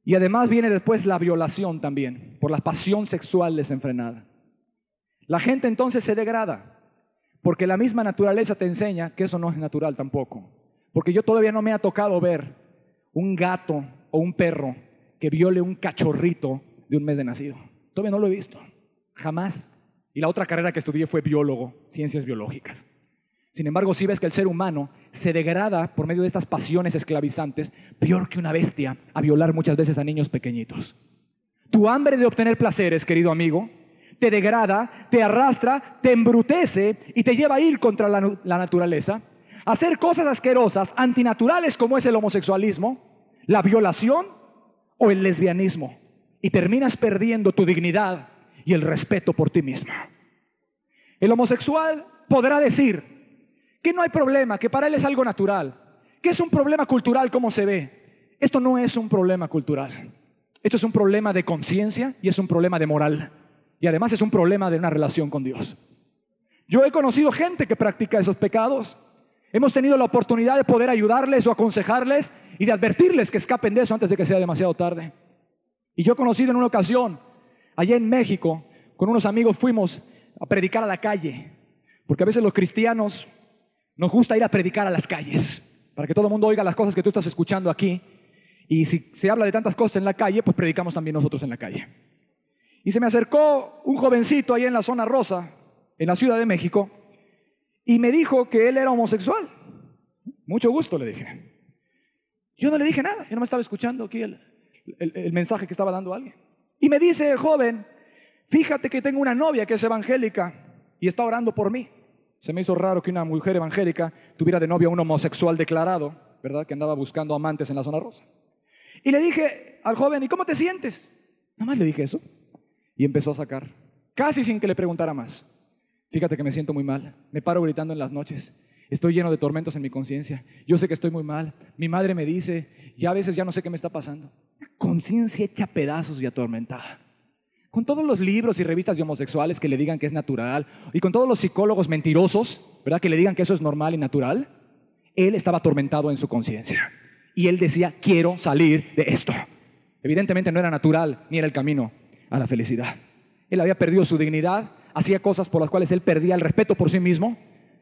Y además viene después la violación también, por la pasión sexual desenfrenada. La gente entonces se degrada, porque la misma naturaleza te enseña que eso no es natural tampoco. Porque yo todavía no me ha tocado ver un gato o un perro que viole un cachorrito de un mes de nacido. Todavía no lo he visto, jamás. Y la otra carrera que estudié fue biólogo, ciencias biológicas. Sin embargo, sí ves que el ser humano se degrada por medio de estas pasiones esclavizantes, peor que una bestia, a violar muchas veces a niños pequeñitos. Tu hambre de obtener placeres, querido amigo, te degrada, te arrastra, te embrutece y te lleva a ir contra la naturaleza, a hacer cosas asquerosas, antinaturales como es el homosexualismo, la violación o el lesbianismo. Y terminas perdiendo tu dignidad y el respeto por ti mismo. El homosexual podrá decir que no hay problema, que para él es algo natural, que es un problema cultural como se ve. Esto no es un problema cultural. Esto es un problema de conciencia y es un problema de moral. Y además es un problema de una relación con Dios. Yo he conocido gente que practica esos pecados. Hemos tenido la oportunidad de poder ayudarles o aconsejarles y de advertirles que escapen de eso antes de que sea demasiado tarde. Y yo he conocido en una ocasión, allá en México, con unos amigos fuimos a predicar a la calle. Porque a veces los cristianos nos gusta ir a predicar a las calles, para que todo el mundo oiga las cosas que tú estás escuchando aquí. Y si se habla de tantas cosas en la calle, pues predicamos también nosotros en la calle. Y se me acercó un jovencito allá en la zona rosa, en la Ciudad de México, y me dijo que él era homosexual. Mucho gusto, le dije. Yo no le dije nada, yo no me estaba escuchando aquí el mensaje que estaba dando alguien. Y me dice, joven, fíjate que tengo una novia que es evangélica y está orando por mí. Se me hizo raro que una mujer evangélica tuviera de novia a un homosexual declarado, ¿verdad? Que andaba buscando amantes en la zona rosa. Y le dije al joven, ¿y cómo te sientes? Nada más le dije eso. Y empezó a sacar, casi sin que le preguntara más. Fíjate que me siento muy mal. Me paro gritando en las noches. Estoy lleno de tormentos en mi conciencia. Yo sé que estoy muy mal. Mi madre me dice, y a veces ya no sé qué me está pasando. Conciencia hecha pedazos y atormentada. Con todos los libros y revistas de homosexuales que le digan que es natural, y con todos los psicólogos mentirosos, ¿verdad?, que le digan que eso es normal y natural, él estaba atormentado en su conciencia. Y él decía, quiero salir de esto. Evidentemente no era natural, ni era el camino a la felicidad. Él había perdido su dignidad, hacía cosas por las cuales él perdía el respeto por sí mismo,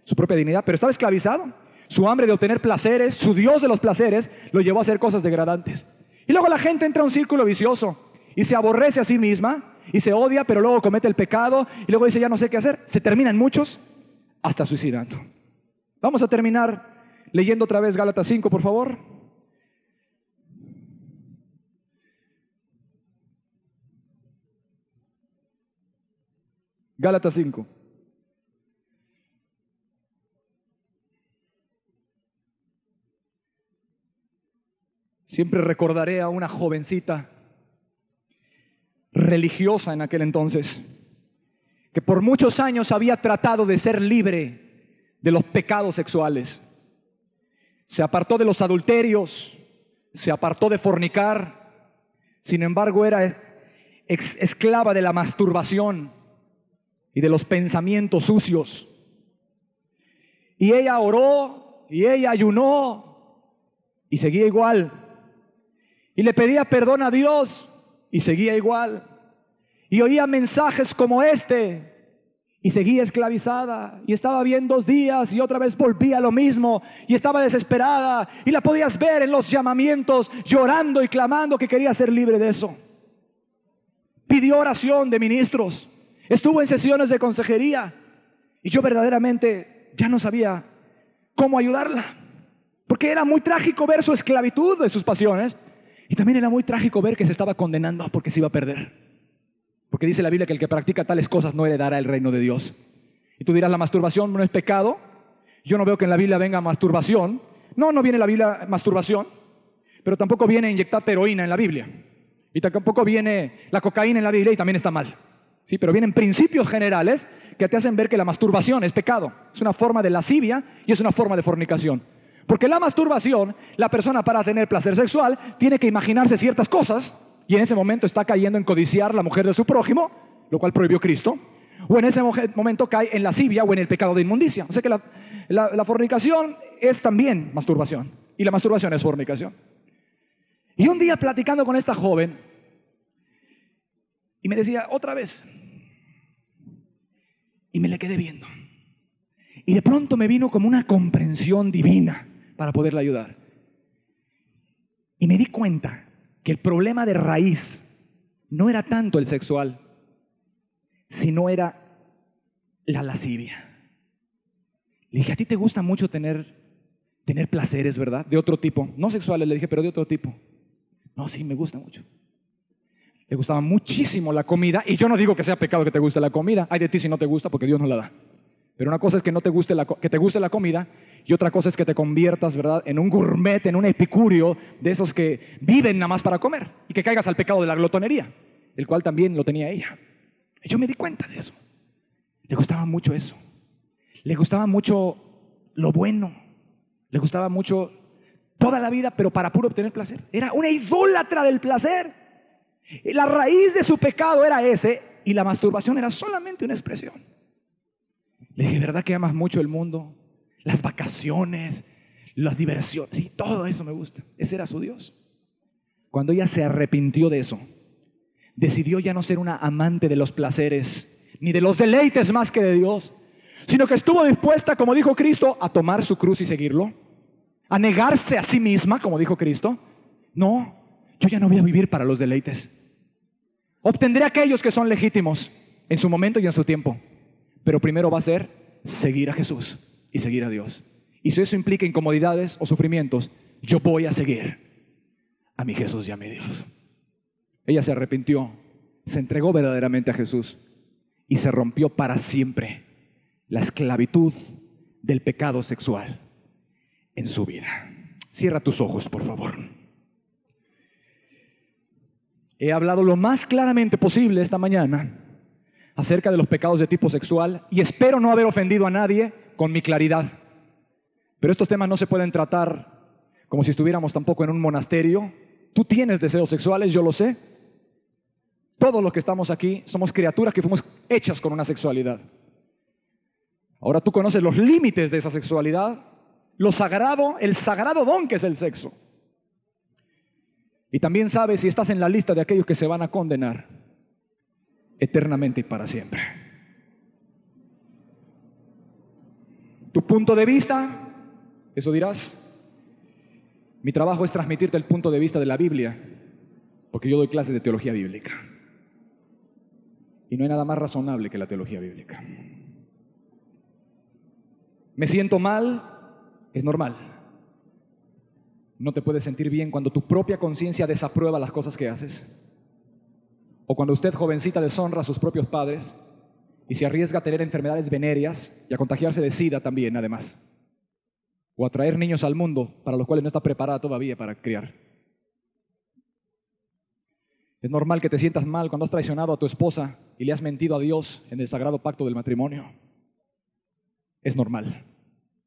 su propia dignidad, pero estaba esclavizado. Su hambre de obtener placeres, su Dios de los placeres, lo llevó a hacer cosas degradantes. Y luego la gente entra a un círculo vicioso y se aborrece a sí misma y se odia, pero luego comete el pecado y luego dice, ya no sé qué hacer. Se terminan muchos hasta suicidando. Vamos a terminar leyendo otra vez Gálatas 5, por favor. Gálatas 5. Siempre recordaré a una jovencita religiosa en aquel entonces, que por muchos años había tratado de ser libre de los pecados sexuales. Se apartó de los adulterios, se apartó de fornicar, sin embargo era esclava de la masturbación y de los pensamientos sucios. Y ella oró, y ella ayunó, y seguía igual. Y le pedía perdón a Dios, y seguía igual. Y oía mensajes como este, y seguía esclavizada. Y estaba bien 2 días, y otra vez volvía a lo mismo, y estaba desesperada. Y la podías ver en los llamamientos, llorando y clamando que quería ser libre de eso. Pidió oración de ministros, estuvo en sesiones de consejería, y yo verdaderamente ya no sabía cómo ayudarla, porque era muy trágico ver su esclavitud de sus pasiones, y también era muy trágico ver que se estaba condenando porque se iba a perder. Porque dice la Biblia que el que practica tales cosas no heredará el reino de Dios. Y tú dirás, ¿la masturbación no es pecado? Yo no veo que en la Biblia venga masturbación. No viene la Biblia masturbación, pero tampoco viene inyectar heroína en la Biblia. Y tampoco viene la cocaína en la Biblia, y también está mal. Sí, pero vienen principios generales que te hacen ver que la masturbación es pecado. Es una forma de lascivia y es una forma de fornicación. Porque la masturbación, la persona para tener placer sexual tiene que imaginarse ciertas cosas, y en ese momento está cayendo en codiciar la mujer de su prójimo, lo cual prohibió Cristo, o en ese momento cae en lascivia o en el pecado de inmundicia. O sea que la fornicación es también masturbación, y la masturbación es fornicación. Y un día platicando con esta joven, y me decía, otra vez, y me le quedé viendo. Y de pronto me vino como una comprensión divina para poderla ayudar. Y me di cuenta que el problema de raíz no era tanto el sexual, sino era la lascivia. Le dije, a ti te gusta mucho tener placeres, ¿verdad? De otro tipo, no sexuales, le dije, pero de otro tipo. No, sí, me gusta mucho. Le gustaba muchísimo la comida, y yo no digo que sea pecado que te guste la comida. Ay de ti si no te gusta, porque Dios no la da. Pero una cosa es que que te guste la comida, y otra cosa es que te conviertas, ¿verdad?, en un gourmet, en un epicúreo de esos que viven nada más para comer, y que caigas al pecado de la glotonería, el cual también lo tenía ella. Y yo me di cuenta de eso. Le gustaba mucho eso. Le gustaba mucho lo bueno. Le gustaba mucho toda la vida, pero para puro obtener placer. Era una idólatra del placer. La raíz de su pecado era ese, y la masturbación era solamente una expresión. Le dije, ¿verdad que amas mucho el mundo? Las vacaciones, las diversiones, sí, todo eso me gusta. Ese era su Dios. Cuando ella se arrepintió de eso, decidió ya no ser una amante de los placeres, ni de los deleites más que de Dios, sino que estuvo dispuesta, como dijo Cristo, a tomar su cruz y seguirlo, a negarse a sí misma, como dijo Cristo. No, yo ya no voy a vivir para los deleites. Obtendré aquellos que son legítimos en su momento y en su tiempo, pero primero va a ser seguir a Jesús y seguir a Dios. Y si eso implica incomodidades o sufrimientos, yo voy a seguir a mi Jesús y a mi Dios. Ella se arrepintió, se entregó verdaderamente a Jesús y se rompió para siempre la esclavitud del pecado sexual en su vida. Cierra tus ojos, por favor. He hablado lo más claramente posible esta mañana acerca de los pecados de tipo sexual y espero no haber ofendido a nadie con mi claridad. Pero estos temas no se pueden tratar como si estuviéramos tampoco en un monasterio. Tú tienes deseos sexuales, yo lo sé. Todos los que estamos aquí somos criaturas que fuimos hechas con una sexualidad. Ahora tú conoces los límites de esa sexualidad, lo sagrado, el sagrado don que es el sexo. Y también sabes si estás en la lista de aquellos que se van a condenar eternamente y para siempre. Tu punto de vista, eso dirás. Mi trabajo es transmitirte el punto de vista de la Biblia, porque yo doy clases de teología bíblica. Y no hay nada más razonable que la teología bíblica. Me siento mal, es normal. No te puedes sentir bien cuando tu propia conciencia desaprueba las cosas que haces. O cuando usted, jovencita, deshonra a sus propios padres y se arriesga a tener enfermedades venéreas y a contagiarse de SIDA también, además. O a traer niños al mundo para los cuales no está preparada todavía para criar. Es normal que te sientas mal cuando has traicionado a tu esposa y le has mentido a Dios en el sagrado pacto del matrimonio. Es normal.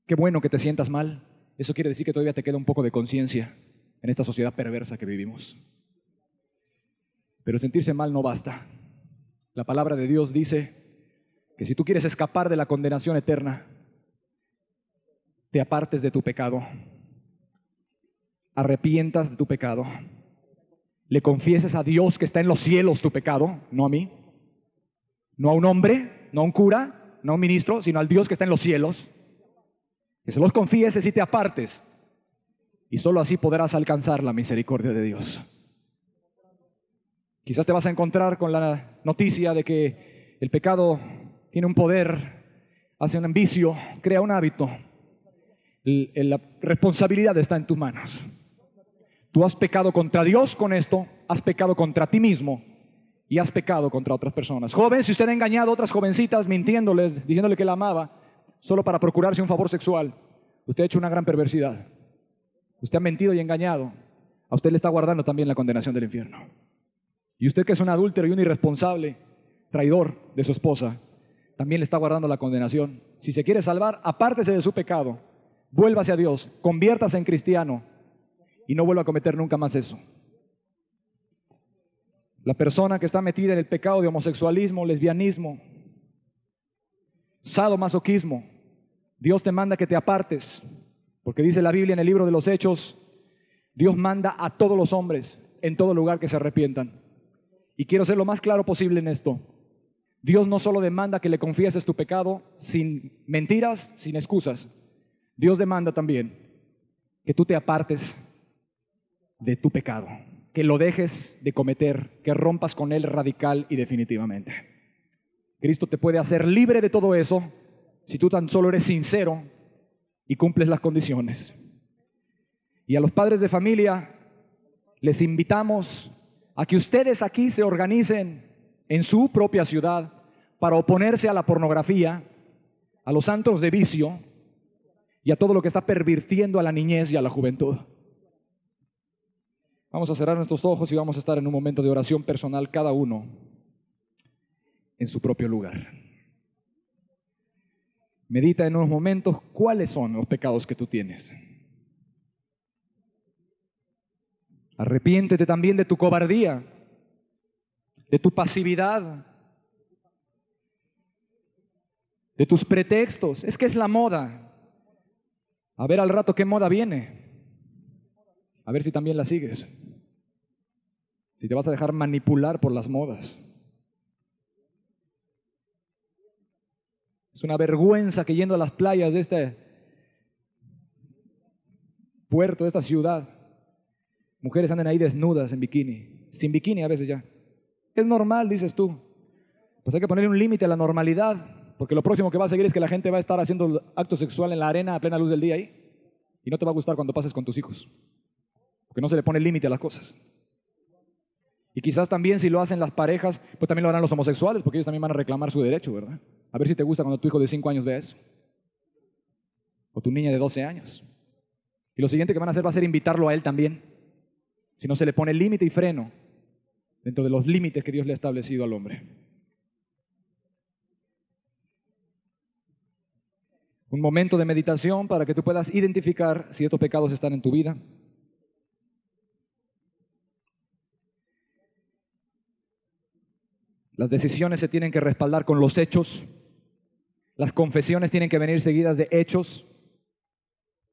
Qué bueno que te sientas mal. Eso quiere decir que todavía te queda un poco de conciencia en esta sociedad perversa que vivimos. Pero sentirse mal no basta. La palabra de Dios dice que si tú quieres escapar de la condenación eterna, te apartes de tu pecado, arrepientas de tu pecado, le confieses a Dios que está en los cielos tu pecado, no a mí, no a un hombre, no a un cura, no a un ministro, sino al Dios que está en los cielos. Que se los confieses y te apartes. Y solo así podrás alcanzar la misericordia de Dios. Quizás te vas a encontrar con la noticia de que el pecado tiene un poder, hace un vicio, crea un hábito. La responsabilidad está en tus manos. Tú has pecado contra Dios con esto, has pecado contra ti mismo y has pecado contra otras personas. Joven, si usted ha engañado a otras jovencitas mintiéndoles, diciéndole que la amaba, solo para procurarse un favor sexual, usted ha hecho una gran perversidad. Usted ha mentido y engañado. A usted le está guardando también la condenación del infierno. Y usted, que es un adúltero y un irresponsable, traidor de su esposa, también le está guardando la condenación. Si se quiere salvar, apártese de su pecado, vuélvase a Dios, conviértase en cristiano y no vuelva a cometer nunca más eso. La persona que está metida en el pecado de homosexualismo, lesbianismo, sadomasoquismo, Dios te manda que te apartes, porque dice la Biblia en el libro de los Hechos, Dios manda a todos los hombres en todo lugar que se arrepientan. Y quiero ser lo más claro posible en esto. Dios no solo demanda que le confieses tu pecado sin mentiras, sin excusas. Dios demanda también que tú te apartes de tu pecado, que lo dejes de cometer, que rompas con él radical y definitivamente. Cristo te puede hacer libre de todo eso si tú tan solo eres sincero y cumples las condiciones. Y a los padres de familia les invitamos a que ustedes aquí se organicen en su propia ciudad para oponerse a la pornografía, a los santos de vicio y a todo lo que está pervirtiendo a la niñez y a la juventud. Vamos a cerrar nuestros ojos y vamos a estar en un momento de oración personal, cada uno en su propio lugar. Medita en unos momentos cuáles son los pecados que tú tienes. Arrepiéntete también de tu cobardía, de tu pasividad, de tus pretextos. Es que es la moda. A ver al rato qué moda viene. A ver si también la sigues. Si te vas a dejar manipular por las modas. Es una vergüenza que yendo a las playas de este puerto, de esta ciudad, mujeres anden ahí desnudas en bikini, sin bikini a veces ya. Es normal, dices tú. Pues hay que ponerle un límite a la normalidad, porque lo próximo que va a seguir es que la gente va a estar haciendo acto sexual en la arena a plena luz del día ahí, y no te va a gustar cuando pases con tus hijos, porque no se le pone límite a las cosas. Y quizás también si lo hacen las parejas, pues también lo harán los homosexuales, porque ellos también van a reclamar su derecho, ¿verdad? A ver si te gusta cuando tu hijo de 5 años vea eso, o tu niña de 12 años. Y lo siguiente que van a hacer va a ser invitarlo a él también, si no se le pone límite y freno dentro de los límites que Dios le ha establecido al hombre. Un momento de meditación para que tú puedas identificar si estos pecados están en tu vida. Las decisiones se tienen que respaldar con los hechos. Las confesiones tienen que venir seguidas de hechos.